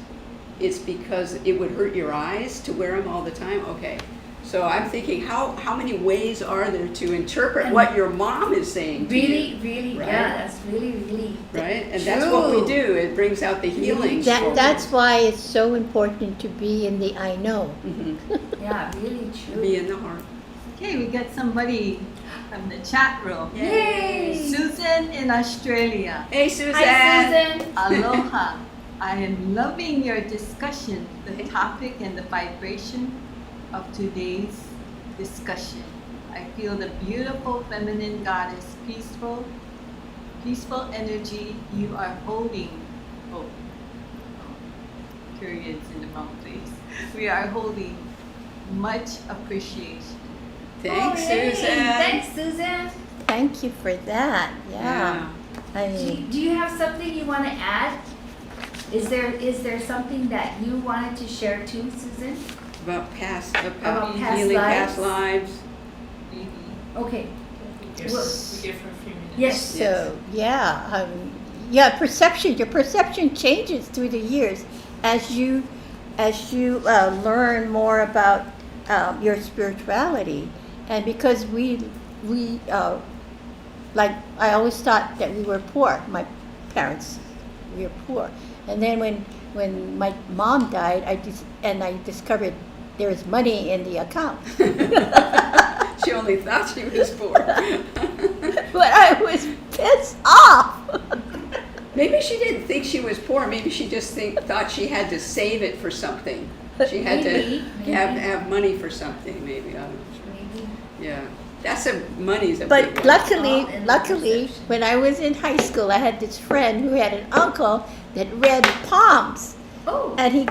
it's because it would hurt your eyes to wear them all the time. Okay, So I'm thinking, how many ways are there to interpret what your mom is saying to you? Really, right? yeah, that's really Right? And that's what we true. do. It brings out the healing. That's why it's so important to be in the I know. Yeah, really true. Be in the heart. Okay, we got somebody from the chat room. Yay! Susan in Australia. Hey, Susan. Hi, Susan. Aloha. I am loving your discussion, the topic and the vibration of today's discussion. I feel the beautiful feminine goddess, peaceful energy you are holding. Oh, periods in the mouth, please. We are holding. Much appreciation. Thanks, Oh, yay. Susan. Thanks, Susan. Thank you for that. Yeah. I mean, Do you have something you want to add? Is there something that you wanted to share too, Susan? About past past healing lives? past lives. Maybe. Okay. Yes, Well- we give her a few minutes. Yes. so yeah, perception. Your perception changes through the years as you learn more about your spirituality, and because we like I always thought that we were poor. My parents, we were poor, and then when my mom died, I discovered there was money in the account. She only thought she was poor. But I was pissed off. Maybe she didn't think she was poor. Maybe she just thought she had to save it for something. She had Maybe. to have money for something. Maybe I'm not sure. Maybe. Yeah, money's a big But one. All in the luckily, perception. when I was in high school, I had this friend who had an uncle that read palms, Oh. and he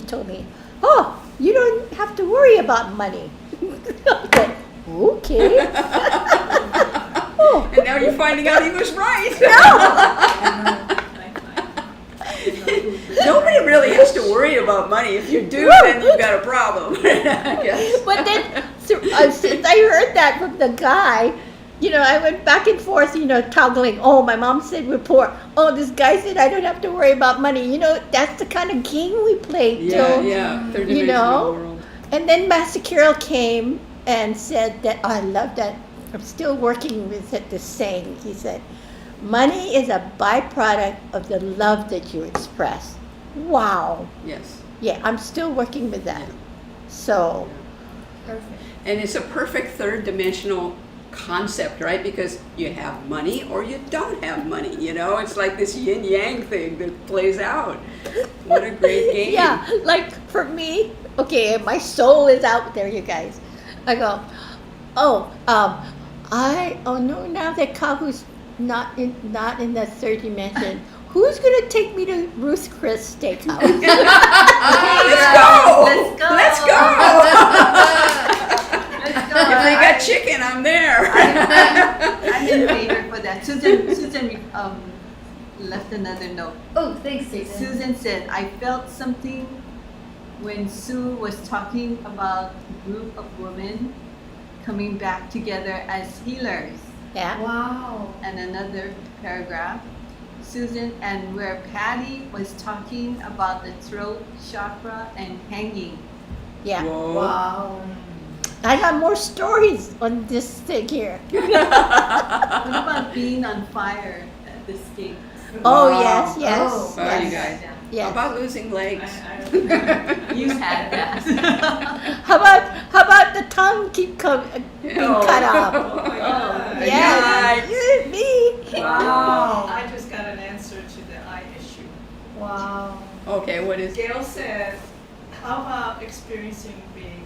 told me, oh, you don't have to worry about money. I said, okay. Oh, And now you're finding out he was right. Nobody really has to worry about money. If you do, then you've got a problem. I guess. But then, since I heard that from the guy, I went back and forth, toggling. Oh, my mom said we're poor. Oh, this guy said I don't have to worry about money. That's the kind of game we played. Yeah, third dimensional world. And then Master Kirael came and said that, I love that. I'm still working with this saying. He said, money is a byproduct of the love that you express. Wow. Yes. Yeah, I'm still working with that. So, Perfect. And it's a perfect third dimensional concept, right? Because you have money or you don't have money. It's like this yin yang thing that plays out. What a great game. yeah, like for me, okay, my soul is out there, you guys. I go, no, now that Kahu's not in the third dimension, who's gonna take me to Ruth Chris Steakhouse? Let's go. Let's go. Let's go. If they got chicken, I'm there. I'm in favor for that. Susan left another note. Oh, thanks, Susan. Susan said, I felt something when Sue was talking about a group of women coming back together as healers. Yeah. Wow. And another paragraph, Susan, and where Patty was talking about the throat chakra and hanging. Yeah. Whoa. Wow. I got more stories on this thing here. What about being on fire at the state? Oh, Wow. yes. Oh, Oh, you yes. guys. How Yes. about losing legs? You had that. How about the tongue keep being cut off? Oh my God. Yes. Yikes. Me. Wow. I just got an answer to the eye issue. Wow. Okay, what is Gail said, how about experiencing being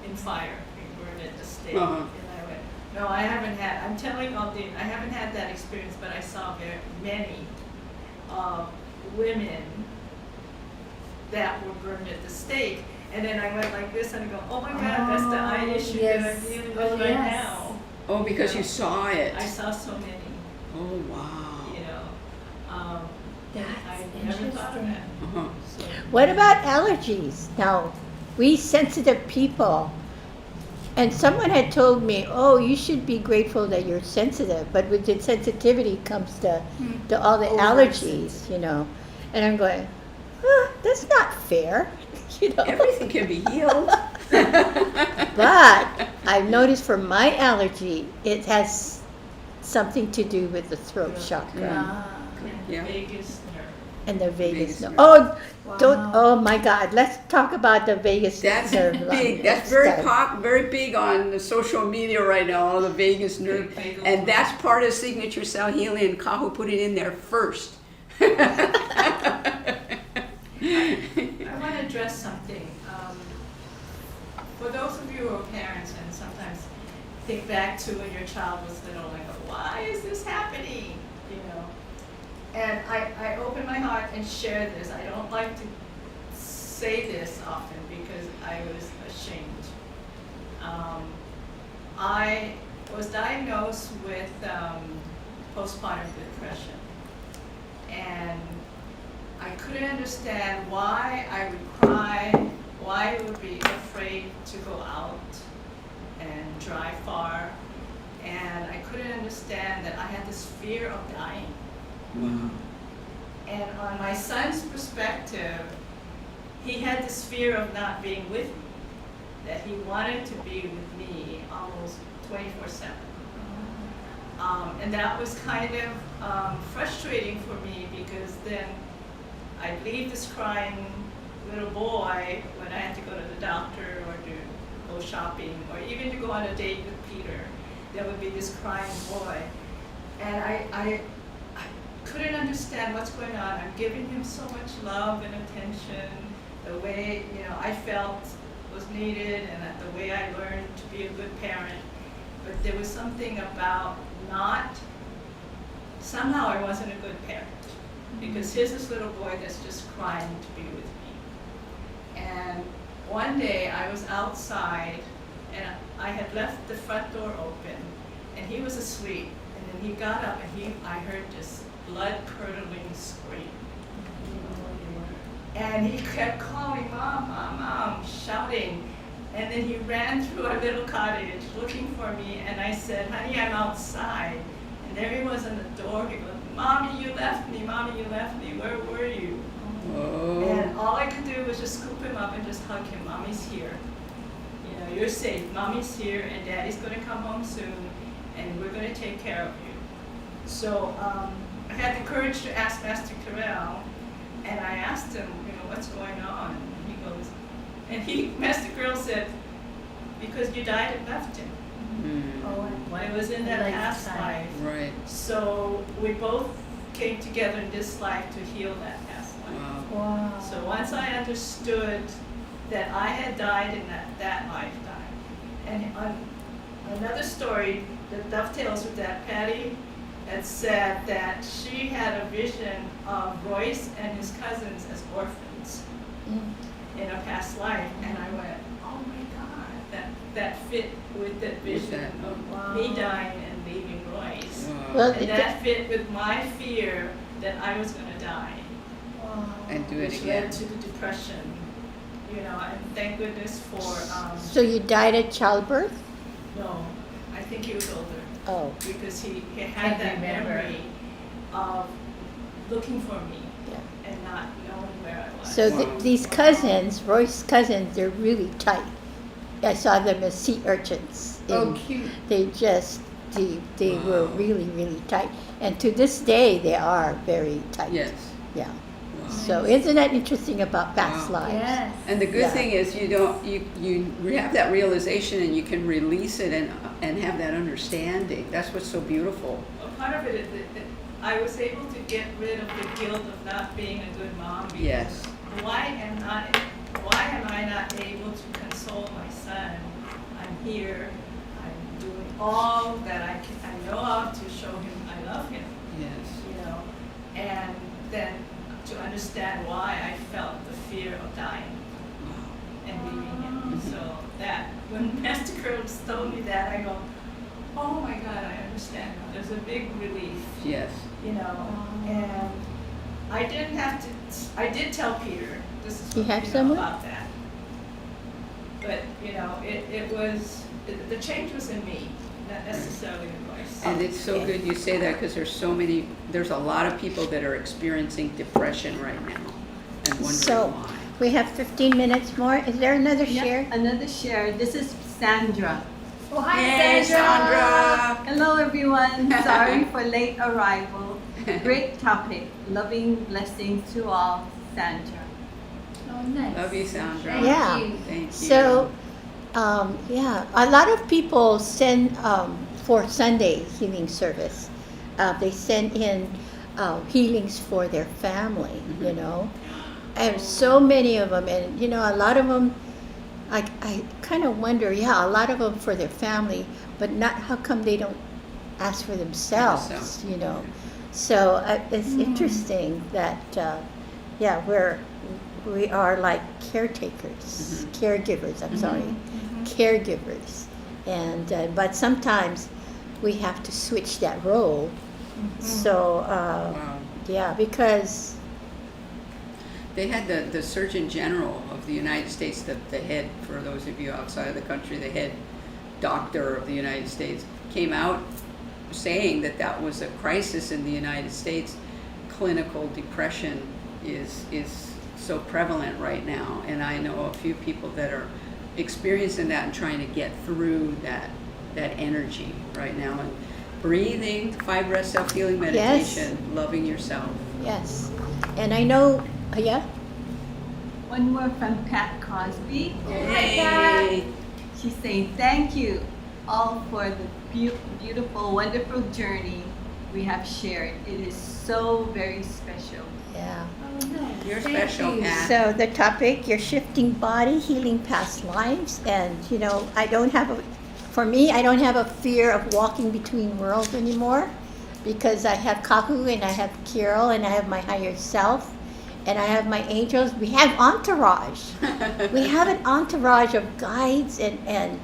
in fire, being burned at the stake? Uh-huh. And I went, no, I haven't had, I'm telling Aldine, I haven't had that experience, but I saw very many women that were burned at the stake. And then I went like this and I go, oh my God, that's the eye Oh, issue yes. that I'm dealing with Oh, right yes. now. Oh, because you saw it. I saw so many, Oh, wow. That's I never thought of interesting. that. Uh-huh. So, What about allergies? Now, we sensitive people, and someone had told me, oh, you should be grateful that you're sensitive, but with the sensitivity comes to all the allergies, And I'm going, that's not fair. you know. Everything can be healed. But I've noticed for my allergy, it has something to do with the throat chakra Ah, Yeah. Vagus nerve. and the vagus Vagus nerve. nerve. Oh, don't! Wow. Oh my God! Let's talk about the vagus That's nerve. big. next That's very time. very big on the social media right now. All the vagus nerve, Vagal and nerve. that's part of signature cell healing. And Kahu put it in there first. I want to address something. For those of you who are parents and sometimes think back to when your child was little and go, why is this happening? You know. And I open my heart and share this. I don't like to say this often because I was ashamed. I was diagnosed with postpartum depression. And I couldn't understand why I would cry, why I would be afraid to go out and drive far. And I couldn't understand that I had this fear of dying. Wow. And on my son's perspective, he had this fear of not being with me, that he wanted to be with me almost 24/7. And that was kind of frustrating for me because then I'd leave this crying little boy when I had to go to the doctor or to go shopping or even to go on a date with Peter. There would be this crying boy. And I couldn't understand what's going on. I'm giving him so much love and attention, the way, you know, I felt was needed and that the way I learned to be a good parent. But there was something about somehow I wasn't a good parent because here's this little boy that's just crying to be with me. And one day I was outside and I had left the front door open and he was asleep. And then he got up and I heard this blood-curdling scream. And he kept calling, Mom, Mom, Mom, shouting. And then he ran through our little cottage looking for me, and I said, honey, I'm outside. And there he was on the door. He goes, Mommy, you left me. Mommy, you left me. Where were you? Oh. And all I could do was just scoop him up and just hug him. Mommy's here. You know, you're safe. Mommy's here, and Daddy's going to come home soon, and we're going to take care of you. So I had the courage to ask Master Kirael, and I asked him, you know, what's going on? And he goes, Master Kirael said, because you died and left him. Mm. It was in that past life. Right. So we both came together in this life to heal that past life. Wow. Wow. So once I understood that I had died in that lifetime, and on another story that dovetails with that, Patty had said that she had a vision of Royce and his cousins as orphans in a past life, and I went, oh my God, that fit with that vision of Wow. me dying and leaving Royce. Wow. Well, And that fit with my fear that I was going to die, Wow. And do it which again. led to the depression. You know, and thank goodness for, So you died at childbirth? no, I think he was older, Oh, because he had Can't that remember. memory of looking for me yeah. and not knowing where I was. So Wow. these cousins, Roy's cousins, they're really tight. I saw them as sea urchins. Oh, And cute. they just, they were Wow. really, really tight. And to this day, they are very tight. Yes. Yeah. Wow. So isn't that interesting about past Wow. lives? Yes. And the good Yeah. thing is you have that realization and you can release it and have that understanding. That's what's so beautiful. Well, part of it is that I was able to get rid of the guilt of not being a good mom. Because Yes. Why am I not able to console my son? I'm here. I'm doing all that I know of to show him I love him. Yes. You know, and then to understand why I felt the fear of dying and leaving him. Mhm. So that when Master Kirael told me that, I go, oh my God, I understand now. There's a big relief, Yes. you know. And I didn't have to. I did tell Peter. This is You what have you know someone? about that. But you know, the change was in me, not necessarily in Royce. And it's so Okay. good you say that because there's a lot of people that are experiencing depression right now and wondering So- why. We have 15 minutes more. Is there another Yeah, share? another share. This is Sandra. Oh, hi, Hey, Sandra! Hello, everyone. Sorry for late arrival. Great topic. Loving blessings to all, Sandra. Oh, nice. Love you, Sandra. Thank Yeah. you. Thank you. So, yeah, a lot of people send for Sunday healing service. They send in healings for their family, you know. And so many of them, and you know, a lot of them, I kind of wonder, yeah, a lot of them for their family, but not, how come they don't ask for themselves, you know? So it's interesting that, yeah, we are like caretakers, caregivers, I'm sorry, caregivers. And, but sometimes we have to switch that role. So, Wow. yeah, because, They had the Surgeon General of the United States, the head, for those of you outside of the country, the head doctor of the United States, came out saying that that was a crisis in the United States. Clinical depression is so prevalent right now, and I know a few people that are experiencing that and trying to get through that energy right now. And breathing, 5 breath self-healing meditation, loving yourself. yes. And I know, yeah? One more from Pat Cosby. Yay! She's saying, thank you all for the beautiful, wonderful journey we have shared. It is so very special. Yeah. Oh, nice. You're Thank special, you. Pat. So the topic, your shifting body, healing past lives. And, you know, for me, I don't have a fear of walking between worlds anymore because I have Kahu and I have Kirael and I have my higher self and I have my angels. We have entourage. We have an entourage of guides and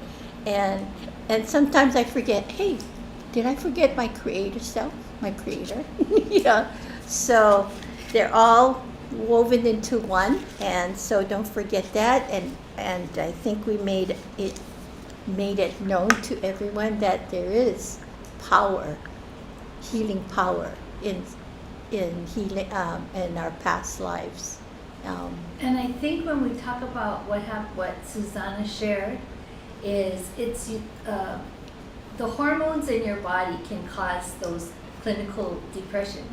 sometimes I forget, hey, did I forget my creator self, my creator? Yeah. So they're all woven into one, and so don't forget that. And I think we made it known to everyone that there is power, healing power in healing in our past lives. And I think when we talk about what Susanna shared, is it's the hormones in your body can cause those clinical depression,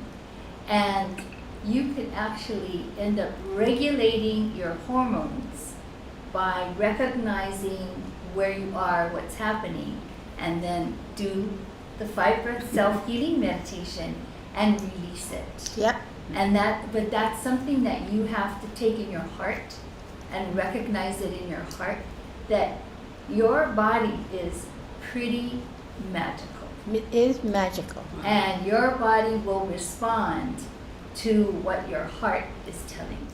and you can actually end up regulating your hormones by recognizing where you are, what's happening, and then do the 5 breath self-healing meditation and release it. Yep. But that's something that you have to take in your heart and recognize it in your heart that your body is pretty magical. It is magical. And your body will respond to what your heart is telling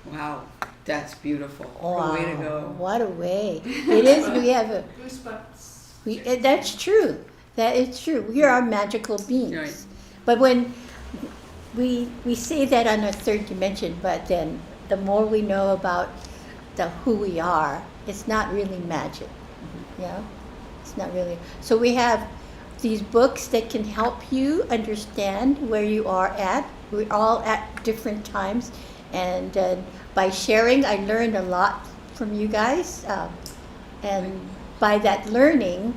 you. Wow, that's beautiful. What a way to go. What a way. It is, we have a, Goosebumps. that's true. That is true. We are magical beings. Right. But when we say that on a third dimension, but then the more we know about who we are, it's not really magic. Yeah? It's not really. So we have these books that can help you understand where you are at. We're all at different times. And by sharing, I learned a lot from you guys. And by that learning,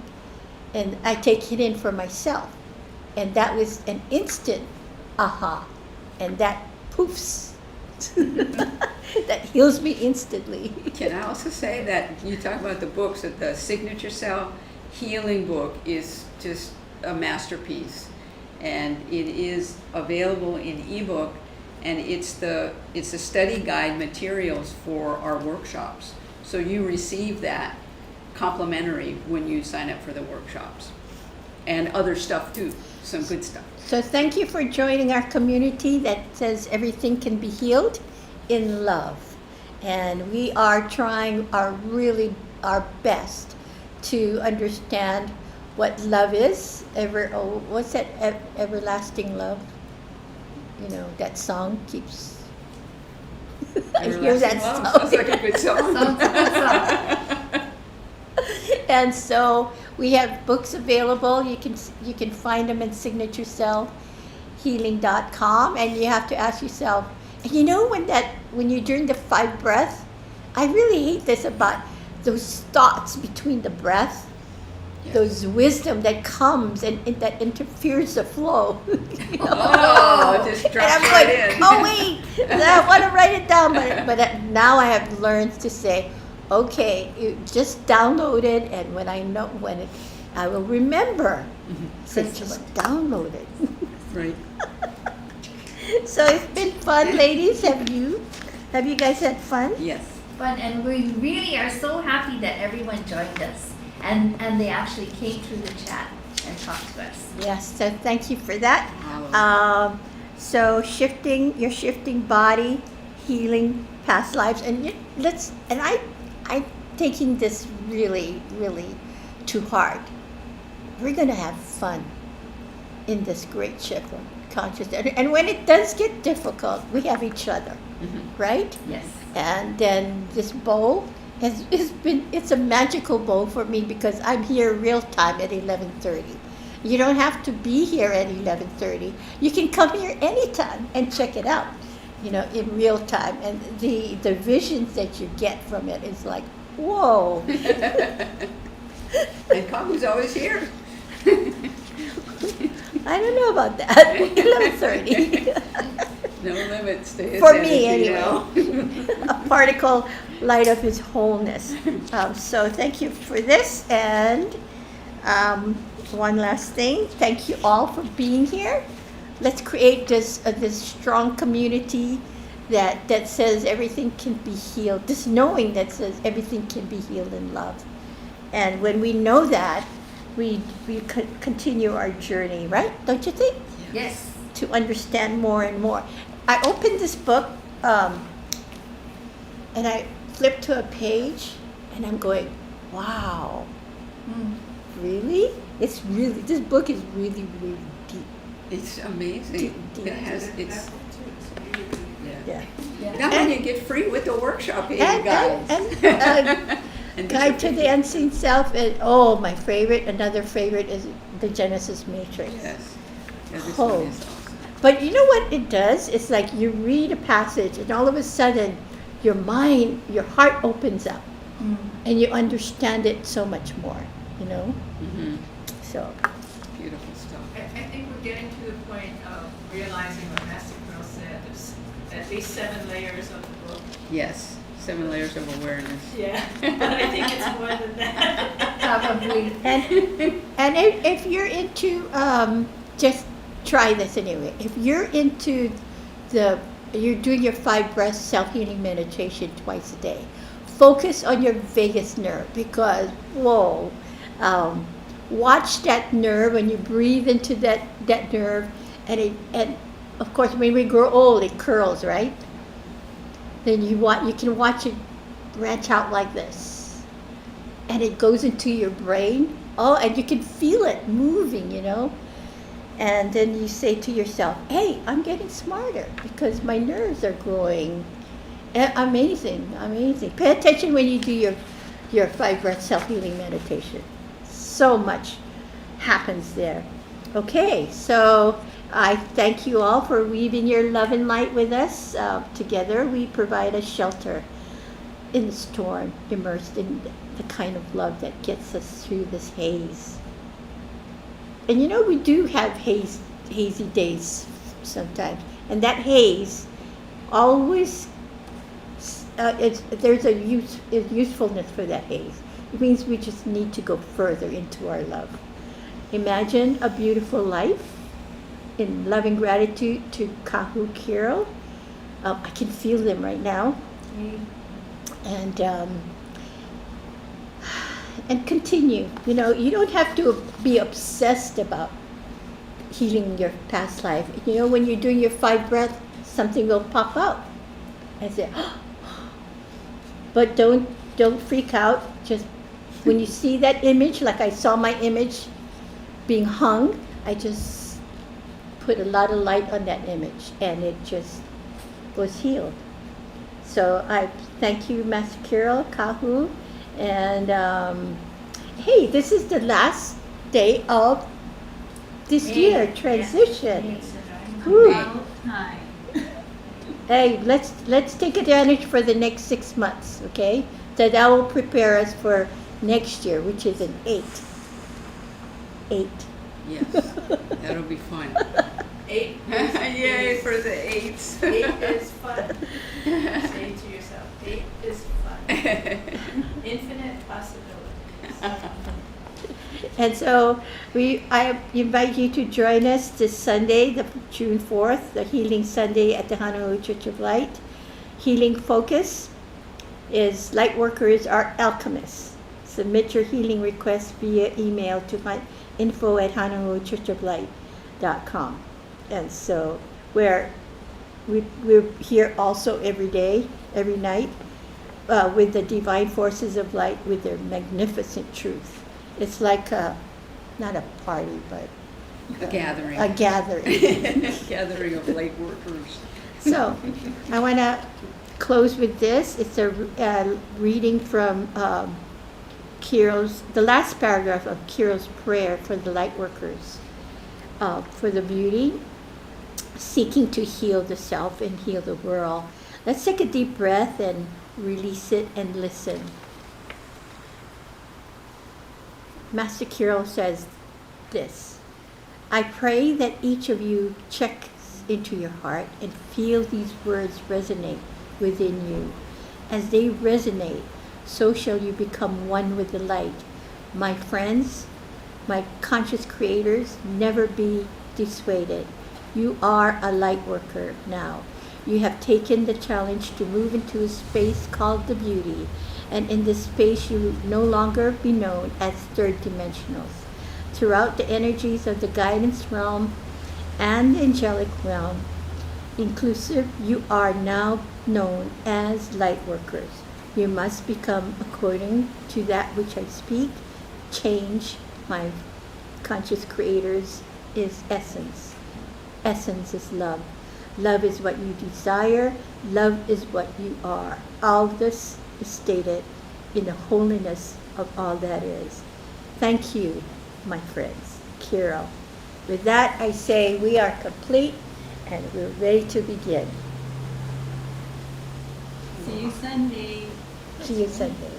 and I take it in for myself. And that was an instant aha. And that poofs. That heals me instantly. Can I also say that you talk about the books, that the Signature Cell Healing book is just a masterpiece, and it is available in ebook, and it's the study guide materials for our workshops. So you receive that complimentary when you sign up for the workshops, and other stuff too, some good stuff. So thank you for joining our community that says everything can be healed in love. And we are trying our best to understand what love is. What's that everlasting love? You know, that song keeps. I hear that Everlasting Love song. sounds like a good song. Sounds like a song. And so we have books available. You can find them at signaturecellhealing.com, and you have to ask yourself, You know when you're doing the 5 breaths, I really hate this about those thoughts between the breaths, those wisdom that comes and that interferes the flow. You know? Oh, it just And drops I'm right like, in. oh wait, I want to write it down, but now I have learned to say, okay, you just download it, and when I will remember. So just download it. Right. So it's been fun, ladies. Have you guys had fun? Yes. Fun, and we really are so happy that everyone joined us, and they actually came through the chat and talked to us. Yes, so thank you for that. Wow. So you're shifting body, healing past lives, and I'm taking this really, really to heart. We're gonna have fun in this great shift of consciousness, and when it does get difficult, we have each other, right? Yes. And then this bowl it's a magical bowl for me because I'm here real time at 11:30. You don't have to be here at 11:30. You can come here anytime and check it out, in real time. And the visions that you get from it is like, whoa. And Kahu's always here. I don't know about that. 11:30. No limits to his For energy me, anyway. now. A particle light of his wholeness. So thank you for this. And one last thing. Thank you all for being here. Let's create this strong community that says everything can be healed. This knowing that says everything can be healed in love. And when we know that, we continue our journey, right? Don't you think? Yes. To understand more and more. I opened this book, and I flipped to a page, and I'm going, wow, really? This book is really, really deep. It's amazing. Deep. It has, it's, Yeah. now when you get free with the workshop here, you guys. And Guide to the Unseen Self, and another favorite is the Genesis Matrix. Yes. Yeah, this Oh. one is awesome. But you know what it does? It's like you read a passage, and all of a sudden, your heart opens up, and you understand it so much more, Mm-hmm. So, Beautiful stuff. I think we're getting to the point of realizing what Master Kirill said, there's at least 7 layers of the book. Yes. 7 layers of awareness. Yeah, but I think it's more than that. Probably. and if you're into, just try this anyway. If you're into you're doing your 5 breath self-healing meditation twice a day, focus on your vagus nerve because, whoa, watch that nerve when you breathe into that nerve, and of course when we grow old it curls, right? Then you can watch it branch out like this, and it goes into your brain. Oh, and you can feel it moving, And then you say to yourself, "Hey, I'm getting smarter because my nerves are growing." Amazing. Pay attention when you do your 5 breath self-healing meditation. So much happens there. Okay, so I thank you all for weaving your love and light with us. Together we provide a shelter in the storm, immersed in the kind of love that gets us through this haze. And we do have hazy days sometimes. And that haze always, there's a usefulness for that haze. It means we just need to go further into our love. Imagine a beautiful life in loving gratitude to Kahu Kirael. I can feel them right now. And continue. You don't have to be obsessed about healing your past life. When you're doing your 5 breath, something will pop out. I say, but don't freak out. Just when you see that image, like I saw my image being hung, I just put a lot of light on that image, and it just was healed. So I thank you, Master Kiriel, Kahu, and hey, this is the last day of this year transition. Whew. Hey, let's take advantage for the next 6 months, okay? That will prepare us for next year, which is an 8. 8. Yes, that'll be fun. 8 Yay is, for the 8s. 8 is fun. Say to yourself, 8 is fun. Infinite possibilities. And so I invite you to join us this Sunday, the June 4th, the Healing Sunday at the Honolulu Church of Light. Healing focus is Lightworkers are alchemists. Submit your healing requests via email to info@honoluluchurchoflight.com. And so we're here also every day, every night, with the divine forces of light with their magnificent truth. It's like not a party, but A gathering. a gathering. Gathering of light workers. So I want to close with this. It's a reading from Kirael's, the last paragraph of Kirael's prayer for the light workers, for the beauty, seeking to heal the self and heal the world. Let's take a deep breath and release it and listen. Master Kirael says this: I pray that each of you checks into your heart and feel these words resonate within you. As they resonate, so shall you become one with the light. My friends, my conscious creators, never be dissuaded. You are a light worker now. You have taken the challenge to move into a space called the beauty, and in this space you will no longer be known as third dimensionals. Throughout the energies of the guidance realm and the angelic realm, inclusive, you are now known as light workers. You must become, according to that which I speak, change. My conscious creators is essence. Essence is love. Love is what you desire. Love is what you are. All this is stated in the holiness of all that is. Thank you, my friends. Kirael. With that, I say we are complete and we're ready to begin. See you Sunday. See you Sunday.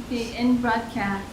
Okay, end broadcast.